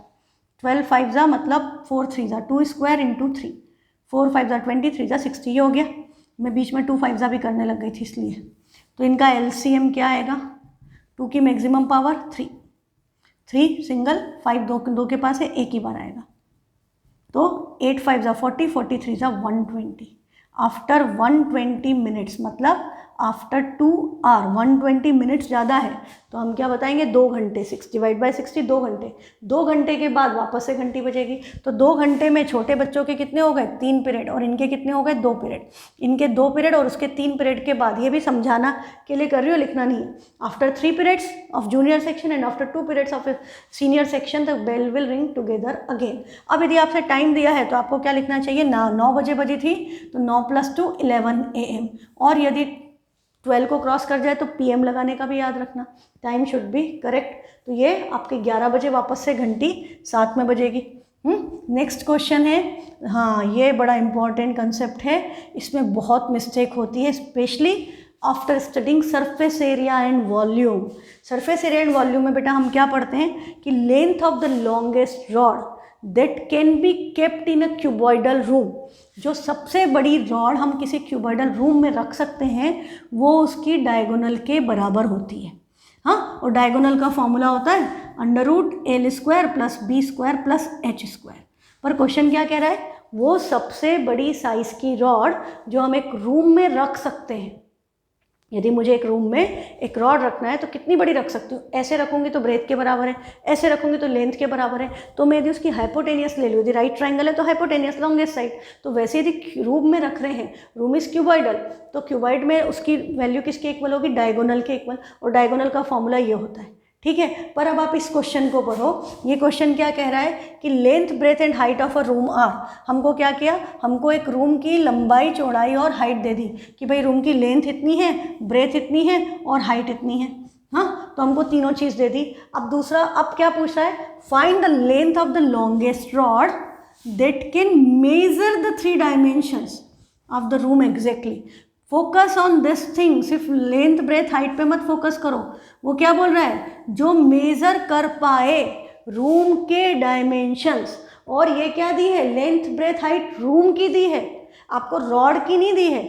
12 5 जा मतलब 4 3 जा, 2 स्क्वायर इंटू 3, 4 5 जा 20, 3 जा 60, ये हो गया। मैं बीच में 2 5 जा भी करने लग गई थी इसलिए। तो इनका LCM क्या आएगा, 2 की मैक्सिमम पावर 3, 3 सिंगल, 5 दो के पास है, एक ही बार आएगा। तो 8 5 जा 40, 43 जा 120। आफ्टर 120 मिनट्स, मतलब आफ्टर 2 आवर, 120 मिनट्स ज़्यादा है तो हम क्या बताएंगे, 2 घंटे, 6/60 2 घंटे। 2 घंटे के बाद वापस से घंटी बजेगी, तो 2 घंटे में छोटे बच्चों के कितने हो गए, 3 पीरियड, और इनके कितने हो गए, 2 पीरियड। इनके 2 पीरियड और उसके 3 पीरियड के बाद, ये भी समझाना के लिए कर रही हो, लिखना नहीं है। After 3 periods of junior section and after 2 periods of senior section the bell will ring together again. अब यदि आपसे टाइम दिया है तो आपको क्या लिखना चाहिए, 9 बजे बजी थी तो 9 + 2 11 AM, और यदि 12 को क्रॉस कर जाए तो PM लगाने का भी याद रखना, टाइम शुड बी करेक्ट। तो ये आपके 11 बजे वापस से घंटी साथ में बजेगी। नेक्स्ट क्वेश्चन है, हाँ ये बड़ा इंपॉर्टेंट कंसेप्ट है, इसमें बहुत मिस्टेक होती है, specially after studying surface area and volume. Surface area and volume में बेटा हम क्या पढ़ते हैं कि length of the longest rod that can be kept in a cuboidal room, जो सबसे बड़ी रॉड हम किसी क्यूबॉइडल रूम में रख सकते हैं वो उसकी डायगोनल के बराबर होती है। हाँ, और डायगोनल का फॉर्मूला होता है √L² + B² + H²। पर क्वेश्चन क्या कह रहा है, वो सबसे बड़ी साइज की रॉड जो हम एक रूम में रख सकते हैं। यदि मुझे एक रूम में एक रॉड रखना है तो कितनी बड़ी रख सकती हूँ, ऐसे रखूँगी तो ब्रेथ के बराबर है, ऐसे रखूँगी तो लेंथ के बराबर है। तो मैं यदि उसकी हाइपोटेनियस ले लूँ, यदि राइट ट्रायंगल है तो हाइपोटेनियस लॉन्गेस्ट साइड, तो वैसे यदि रूम में रख रहे हैं, रूम इज क्यूबॉइडल, तो क्यूबॉइड में उसकी वैल्यू किसके इक्वल होगी, डायगोनल के इक्वल, और डायगोनल का फॉर्मूला ये होता है। ठीक है, पर अब आप इस क्वेश्चन को पढ़ो। ये क्वेश्चन क्या कह रहा है कि length breadth and height of a room are, हमको क्या किया, हमको एक रूम की लंबाई चौड़ाई और हाइट दे दी कि भाई रूम की लेंथ इतनी है, ब्रेथ इतनी है और हाइट इतनी है। हाँ, तो हमको तीनों चीज़ दे दी। अब दूसरा, अब क्या पूछ रहा है, find the length of the longest rod that can measure the 3 dimensions of the room exactly. Focus on this thing, सिर्फ लेंथ ब्रेथ हाइट पे मत फोकस करो। वो क्या बोल रहा है, जो मेजर कर पाए रूम के डायमेंशंस, और ये क्या दी है, लेंथ ब्रेथ हाइट रूम की दी है, आपको रॉड की नहीं दी है।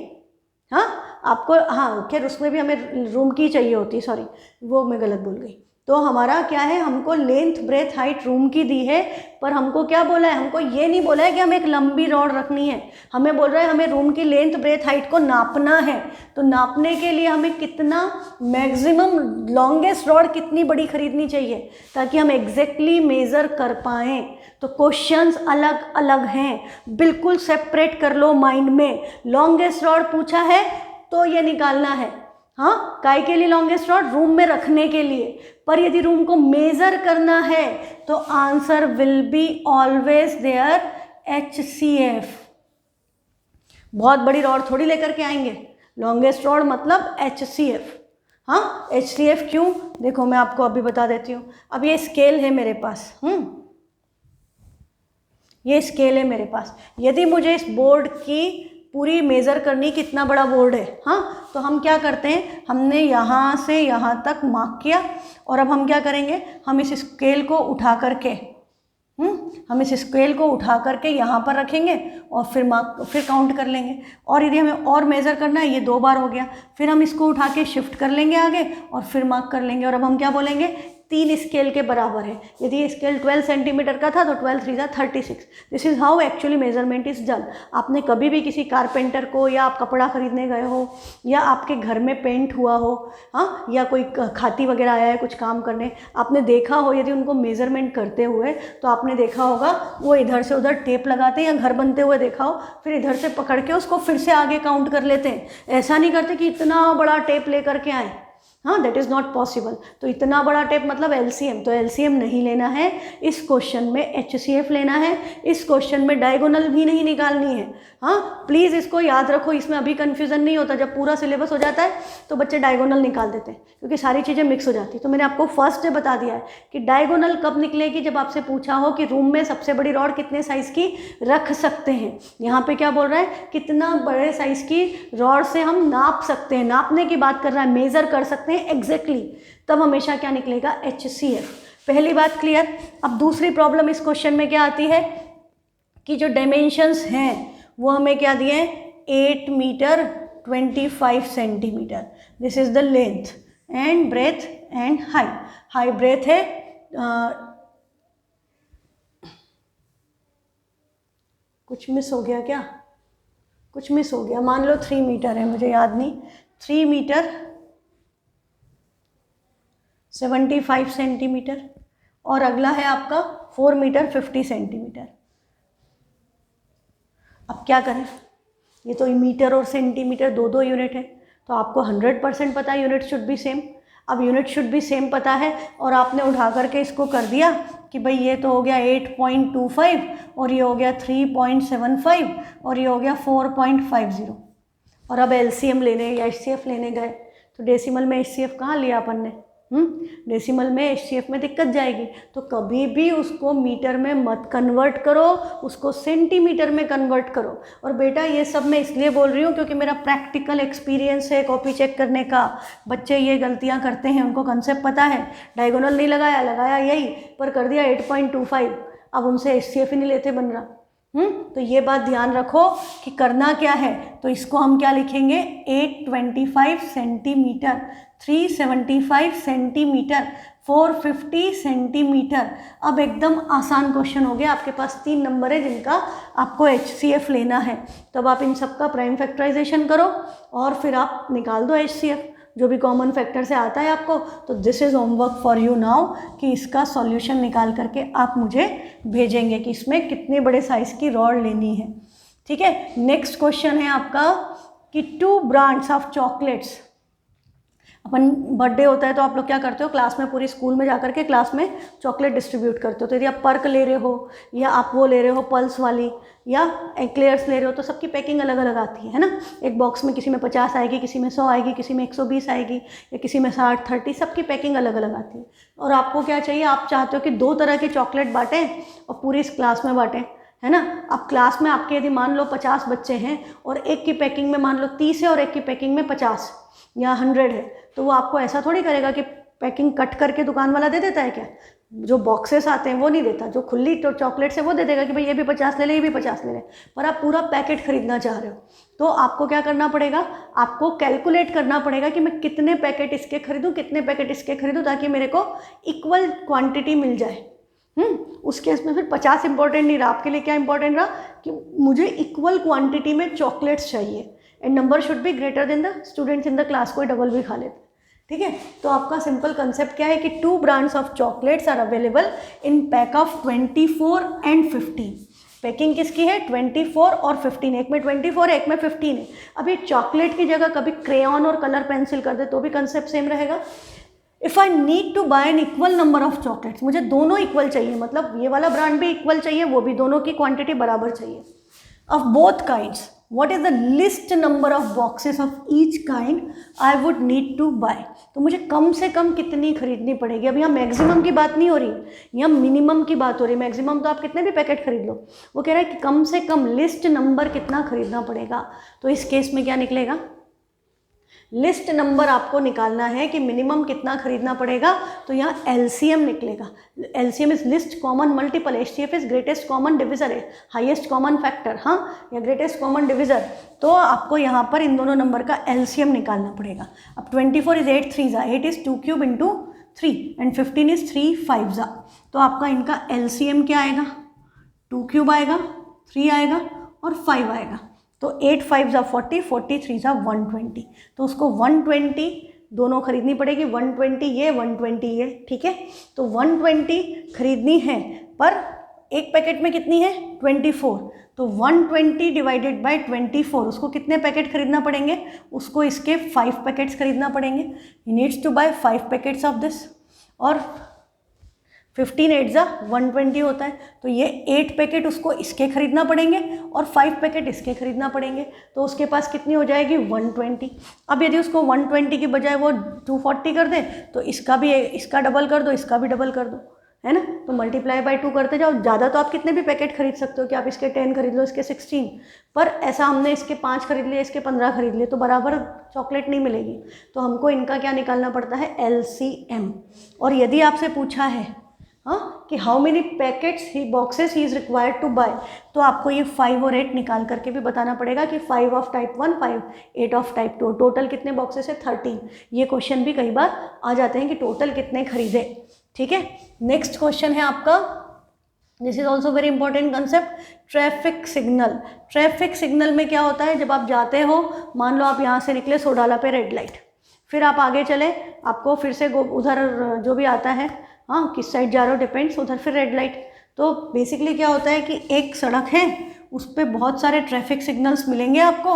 हाँ आपको, हाँ खैर उसमें भी हमें रूम की चाहिए होती, सॉरी वो मैं गलत बोल गई। तो हमारा क्या है, हमको लेंथ ब्रेथ हाइट रूम की दी है, पर हमको क्या बोला है, हमको ये नहीं बोला है कि हमें एक लंबी रॉड रखनी है, हमें बोल रहा है हमें रूम की लेंथ ब्रेथ हाइट को नापना है। तो नापने के लिए हमें कितना मैक्सिमम लॉन्गेस्ट रॉड कितनी बड़ी खरीदनी चाहिए ताकि हम एग्जैक्टली मेज़र कर पाएँ। तो क्वेश्चंस अलग अलग हैं, बिल्कुल सेपरेट कर लो माइंड में। लॉन्गेस्ट रॉड पूछा है तो ये निकालना है, हाँ काय के लिए लॉन्गेस्ट रॉड, रूम में रखने के लिए। पर यदि रूम को मेजर करना है तो answer will be always their HCF। बहुत बड़ी रॉड थोड़ी लेकर के आएंगे, लॉन्गेस्ट रॉड मतलब HCF। हाँ HCF क्यों, देखो मैं आपको अभी बता देती हूँ। अब ये स्केल है मेरे पास, ये स्केल है मेरे पास। यदि मुझे इस बोर्ड की पूरी मेज़र करनी कितना बड़ा बोर्ड है। हाँ, तो हम क्या करते हैं, हमने यहाँ से यहाँ तक मार्क किया और अब हम क्या करेंगे, हम इस स्केल को उठा करके हम इस स्केल को उठा करके यहाँ पर रखेंगे और फिर काउंट कर लेंगे। और यदि हमें और मेज़र करना है, ये 2 बार हो गया, फिर हम इसको उठा के शिफ्ट कर लेंगे आगे और फिर मार्क कर लेंगे। और अब हम क्या बोलेंगे, 3 स्केल के बराबर है। यदि ये स्केल 12 सेंटीमीटर का था तो 12 3 जा 36। This is how actually measurement is done. आपने कभी भी किसी कारपेंटर को, या आप कपड़ा खरीदने गए हो, या आपके घर में पेंट हुआ हो, हाँ, या कोई खाती वगैरह आया है कुछ काम करने, आपने देखा हो यदि उनको मेजरमेंट करते हुए, तो आपने देखा होगा वो इधर से उधर टेप लगाते हैं, या घर बनते हुए देखा हो, फिर इधर से पकड़ के उसको फिर से आगे काउंट कर लेते हैं। ऐसा नहीं करते कि इतना बड़ा टेप लेकर के आए। हाँ, दैट इज़ नॉट पॉसिबल। तो इतना बड़ा टेप मतलब एलसीएम, तो एलसीएम नहीं लेना है। इस क्वेश्चन में एचसीएफ लेना है। इस क्वेश्चन में डायगोनल भी नहीं निकालनी है। हाँ, प्लीज़ इसको याद रखो, इसमें अभी कन्फ्यूज़न नहीं होता। जब पूरा सिलेबस हो जाता है तो बच्चे डायगोनल निकाल देते हैं, क्योंकि सारी चीज़ें मिक्स हो जाती। तो मैंने आपको फर्स्ट डे बता दिया है कि डायगोनल कब निकलेगी, जब आपसे पूछा हो कि रूम में सबसे बड़ी रॉड कितने साइज़ की रख सकते हैं। यहाँ पे क्या बोल रहा है, कितना बड़े साइज़ की रॉड से हम नाप सकते हैं, नापने की बात कर रहा है, मेज़र कर सकते हैं एग्जैक्टली। तब हमेशा क्या निकलेगा, HCF। पहली बात क्लियर। अब दूसरी प्रॉब्लम इस क्वेश्चन में क्या आती है कि जो डायमेंशंस हैं वो हमें क्या दिए हैं, 8 metre 25 centimetre. This is the length and breadth and height. High breadth है कुछ मिस हो गया क्या, कुछ मिस हो गया, मान लो 3 मीटर है, मुझे याद नहीं, 3 मीटर 75 सेंटीमीटर, और अगला है आपका 4 मीटर 50 सेंटीमीटर। अब क्या करें, ये तो मीटर और सेंटीमीटर 2 यूनिट है, तो आपको 100% पता है यूनिट शुड बी सेम। अब यूनिट शुड बी सेम पता है और आपने उठा करके इसको कर दिया कि भाई ये तो हो गया 8.25 और ये हो गया 3.75 और ये हो गया 4.50। और अब एलसीएम लेने या एचसीएफ लेने गए तो डेसिमल में एचसीएफ कहाँ लिया अपन ने, डेसिमल में एचसीएफ में दिक्कत जाएगी। तो कभी भी उसको मीटर में मत कन्वर्ट करो, उसको सेंटीमीटर में कन्वर्ट करो। और बेटा ये सब मैं इसलिए बोल रही हूँ क्योंकि मेरा प्रैक्टिकल एक्सपीरियंस है कॉपी चेक करने का। बच्चे ये गलतियाँ करते हैं, उनको कंसेप्ट पता है, डायगोनल नहीं लगाया, लगाया यही पर कर दिया 8.25, अब उनसे एचसीएफ ही नहीं लेते बन रहा। तो ये बात ध्यान रखो कि करना क्या है। तो इसको हम क्या लिखेंगे, 825 सेंटीमीटर, 375 सेंटीमीटर, 450 सेंटीमीटर। अब एकदम आसान क्वेश्चन हो गया, आपके पास 3 नंबर है जिनका आपको HCF लेना है। तब आप इन सब का प्राइम फैक्टराइजेशन करो और फिर आप निकाल दो HCF, जो भी कॉमन फैक्टर से आता है आपको। तो this is homework for you now कि इसका सॉल्यूशन निकाल करके आप मुझे भेजेंगे कि इसमें कितने बड़े साइज़ की रॉड लेनी है। ठीक है, नेक्स्ट क्वेश्चन है आपका कि 2 brands of chocolates. Upon birthday होता है तो आप लोग क्या करते हो, क्लास में, पूरी स्कूल में जाकर के क्लास में चॉकलेट डिस्ट्रीब्यूट करते हो। तो यदि आप पर्क ले रहे हो या आप वो ले रहे हो पल्स वाली या एक्लेयर्स ले रहे हो तो सबकी पैकिंग अलग अलग आती है ना। एक बॉक्स में किसी में 50 आएगी, किसी में 100 आएगी, किसी में 120 आएगी, या किसी में 60 30, सबकी पैकिंग अलग अलग आती है। और आपको क्या चाहिए, आप चाहते हो कि 2 तरह की चॉकलेट बांटें और पूरी इस क्लास में बांटें, है ना। अब क्लास में आपके यदि मान लो 50 बच्चे हैं और एक की पैकिंग में मान लो 30 है और एक की पैकिंग में 50 या 100 है, तो वो आपको ऐसा थोड़ी करेगा कि पैकिंग कट करके दुकान वाला दे देता है क्या। जो बॉक्सेस आते हैं वो नहीं देता, जो खुली तो चॉकलेट्स है वो दे देगा कि भाई ये भी 50 ले ले, ये भी 50 ले ले। पर आप पूरा पैकेट खरीदना चाह रहे हो तो आपको क्या करना पड़ेगा, आपको कैलकुलेट करना पड़ेगा कि मैं कितने पैकेट इसके खरीदूं, कितने पैकेट इसके खरीदूं, ताकि मेरे को इक्वल क्वांटिटी मिल जाए। उस केस में फिर 50 इंपॉर्टेंट नहीं रहा, आपके लिए क्या इंपॉर्टेंट रहा कि मुझे इक्वल क्वांटिटी में चॉकलेट्स चाहिए and number should be greater than the students in the class. कोई डबल भी खा लेते, ठीक है। तो आपका सिंपल कंसेप्ट क्या है कि 2 brands of chocolates are available in pack of 24 and 15। Packing किसकी है, 24 और 15, एक में 24 है एक में 15 है। अब ये चॉकलेट की जगह कभी क्रेयॉन और कलर पेंसिल कर दे तो भी कंसेप्ट सेम रहेगा। If I need to buy an equal number of chocolates, मुझे दोनों इक्वल चाहिए, मतलब ये वाला ब्रांड भी इक्वल चाहिए, वो भी, दोनों की क्वांटिटी बराबर चाहिए, of both kinds. What is the least number of boxes of each kind I would need to buy. तो मुझे कम से कम कितनी खरीदनी पड़ेगी। अब यहाँ मैक्सिमम की बात नहीं हो रही, यहाँ मिनिमम की बात हो रही है। मैक्सिमम तो आप कितने भी पैकेट खरीद लो, वो कह रहा है कि कम से कम लिस्ट नंबर कितना खरीदना पड़ेगा। तो इस केस में क्या निकलेगा, लिस्ट नंबर आपको निकालना है कि मिनिमम कितना खरीदना पड़ेगा, तो यहाँ एलसीएम निकलेगा। LCM is list common multiple, HCF is greatest common divisor है, हाईएस्ट कॉमन फैक्टर, हाँ, या ग्रेटेस्ट कॉमन डिविजर। तो आपको यहाँ पर इन दोनों नंबर का एलसीएम निकालना पड़ेगा। अब 24 इज 8 3 ज़ा, 8 is 2 cube into 3 and 15 is 3 5 ज़ा। तो आपका इनका एलसीएम क्या आएगा, 2 क्यूब आएगा, 3 आएगा और 5 आएगा। तो 8 5 ज़ा 40, 43 ज़ा 120। तो उसको 120 दोनों खरीदनी पड़ेगी, 120 ये 120 ये, ठीक है। तो 120 खरीदनी है, पर एक पैकेट में कितनी है 24, तो 120 डिवाइडेड बाय 24, उसको कितने पैकेट खरीदना पड़ेंगे, उसको इसके 5 पैकेट्स खरीदना पड़ेंगे। He needs to buy 5 packets of this, और 15 8 ज़ा 120 होता है, तो ये 8 पैकेट उसको इसके खरीदना पड़ेंगे और 5 पैकेट इसके खरीदना पड़ेंगे। तो उसके पास कितनी हो जाएगी 120। अब यदि उसको 120 की बजाय वो 240 कर दे, तो इसका डबल कर दो, इसका भी डबल कर दो, है ना। तो मल्टीप्लाई बाय 2 करते जाओ। ज़्यादा तो आप कितने भी पैकेट खरीद सकते हो कि आप इसके 10 खरीद लो, इसके 16, पर ऐसा हमने इसके 5 खरीद लिए, इसके 15 खरीद लिए, तो बराबर चॉकलेट नहीं मिलेगी। तो हमको इनका क्या निकालना पड़ता है, एलसीएम। और यदि आपसे पूछा है हाँ कि how many packets he boxes he is required to buy, तो आपको ये 5 और 8 निकाल करके भी बताना पड़ेगा कि 5 of type 1 5 8 of type 2, total कितने बॉक्सेस है 13। ये क्वेश्चन भी कई बार आ जाते हैं कि टोटल कितने खरीदे, ठीक है। नेक्स्ट क्वेश्चन है आपका, this is also very important concept, traffic signal. Traffic signal में क्या होता है, जब आप जाते हो, मान लो आप यहाँ से निकले सोडाला पे रेड लाइट, फिर आप आगे चले, आपको फिर से उधर जो भी आता है, हाँ किस साइड जा रहे हो डिपेंड्स, उधर फिर रेड लाइट। तो बेसिकली क्या होता है कि एक सड़क है, उस पर बहुत सारे ट्रैफिक सिग्नल्स मिलेंगे आपको,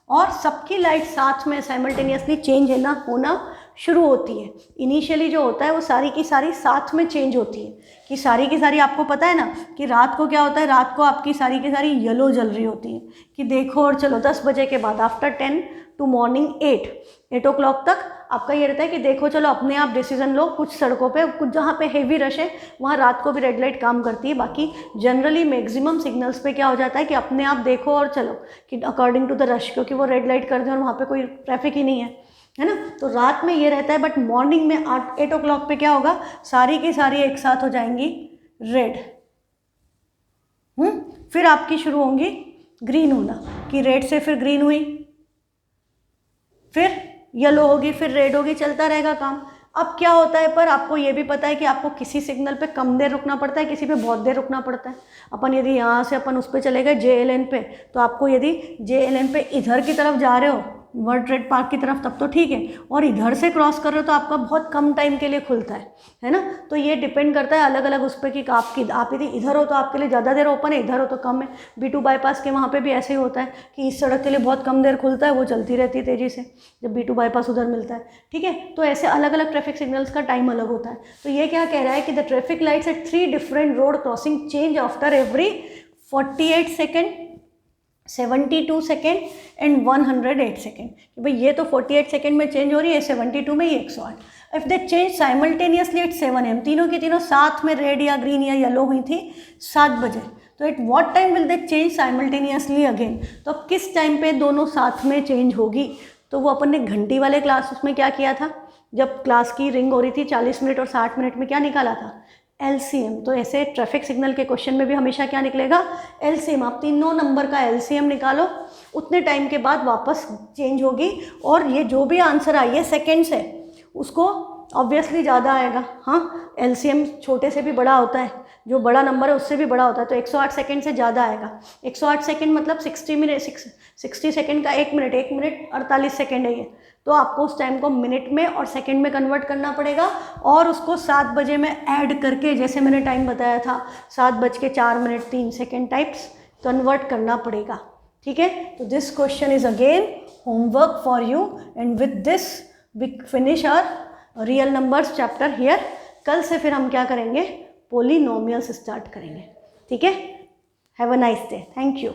और सबकी लाइट साथ में साइमल्टेनियसली चेंज होना शुरू होती है। इनिशियली जो होता है वो सारी की सारी साथ में चेंज होती है, कि सारी की सारी, आपको पता है ना कि रात को क्या होता है, रात को आपकी सारी की सारी येलो जल रही होती है कि देखो, और चलो 10 बजे के बाद आफ्टर 10 टू मॉर्निंग 8 o'clock तक आपका ये रहता है कि देखो चलो अपने आप डिसीजन लो। कुछ सड़कों पे, कुछ जहाँ पे हेवी रश है वहाँ रात को भी रेड लाइट काम करती है, बाकी जनरली मैक्सिमम सिग्नल्स पे क्या हो जाता है कि अपने आप देखो और चलो कि अकॉर्डिंग टू द रश, क्योंकि वो रेड लाइट कर दें और वहाँ पे कोई ट्रैफिक ही नहीं है ना। तो रात में ये रहता है, बट मॉर्निंग में 8 o'clock पे क्या होगा, सारी की सारी एक साथ हो जाएंगी रेड। फिर आपकी शुरू होंगी ग्रीन होना, कि रेड से फिर ग्रीन हुई, फिर येलो होगी, फिर रेड होगी, चलता रहेगा काम। अब क्या होता है, पर आपको ये भी पता है कि आपको किसी सिग्नल पे कम देर रुकना पड़ता है, किसी पे बहुत देर रुकना पड़ता है। अपन यदि यहाँ से अपन उस पे चले गए JLN पे, तो आपको यदि JLN पे इधर की तरफ जा रहे हो, वर्ल्ड ट्रेड पार्क की तरफ, तब तो ठीक है, और इधर से क्रॉस कर रहे हो तो आपका बहुत कम टाइम के लिए खुलता है ना। तो ये डिपेंड करता है अलग अलग उस पर कि आप यदि इधर हो तो आपके लिए ज़्यादा देर ओपन है, इधर हो तो कम है। B2 बाईपास के वहाँ पे भी ऐसे ही होता है कि इस सड़क के लिए बहुत कम देर खुलता है, वो चलती रहती है तेज़ी से, जब B2 बाईपास उधर मिलता है, ठीक है। तो ऐसे अलग अलग ट्रैफिक सिग्नल्स का टाइम अलग होता है। तो ये क्या कह रहा है कि the traffic lights at 3 different road crossing change after every 48 second, 72 second and 108 second. कि भाई ये तो 48 सेकेंड में चेंज हो रही है, 72 में, ये 108। If they change simultaneously eight 7 AM, तीनों की तीनों साथ में रेड या ग्रीन या येलो हुई थी 7 बजे, तो at what time will they change simultaneously again. तो अब किस टाइम पे दोनों साथ में चेंज होगी, तो वो अपन ने घंटी वाले क्लास उसमें क्या किया था, जब क्लास की रिंग हो रही थी 40 मिनट और 60 मिनट में क्या निकाला था, एलसीएम। तो ऐसे ट्रैफिक सिग्नल के क्वेश्चन में भी हमेशा क्या निकलेगा, एलसीएम। आप तीनों नंबर का एलसीएम निकालो, उतने टाइम के बाद वापस चेंज होगी, और ये जो भी आंसर आई है सेकेंड से, उसको ऑब्वियसली ज़्यादा आएगा। हाँ, एलसीएम छोटे से भी बड़ा होता है, जो बड़ा नंबर है उससे भी बड़ा होता है, तो 108 सेकेंड से ज़्यादा आएगा। 108 सेकेंड मतलब 60 सेकेंड का 1 मिनट, 1 मिनट 48 सेकेंड है ये। तो आपको उस टाइम को मिनट में और सेकंड में कन्वर्ट करना पड़ेगा, और उसको 7 बजे में ऐड करके, जैसे मैंने टाइम बताया था 7:04 टाइप्स कन्वर्ट करना पड़ेगा, ठीक है। तो this question is again homework for you, and with this we finish our real numbers chapter here. कल से फिर हम क्या करेंगे, पोलिनोमियल्स स्टार्ट करेंगे, ठीक है। Have a nice day, thank you.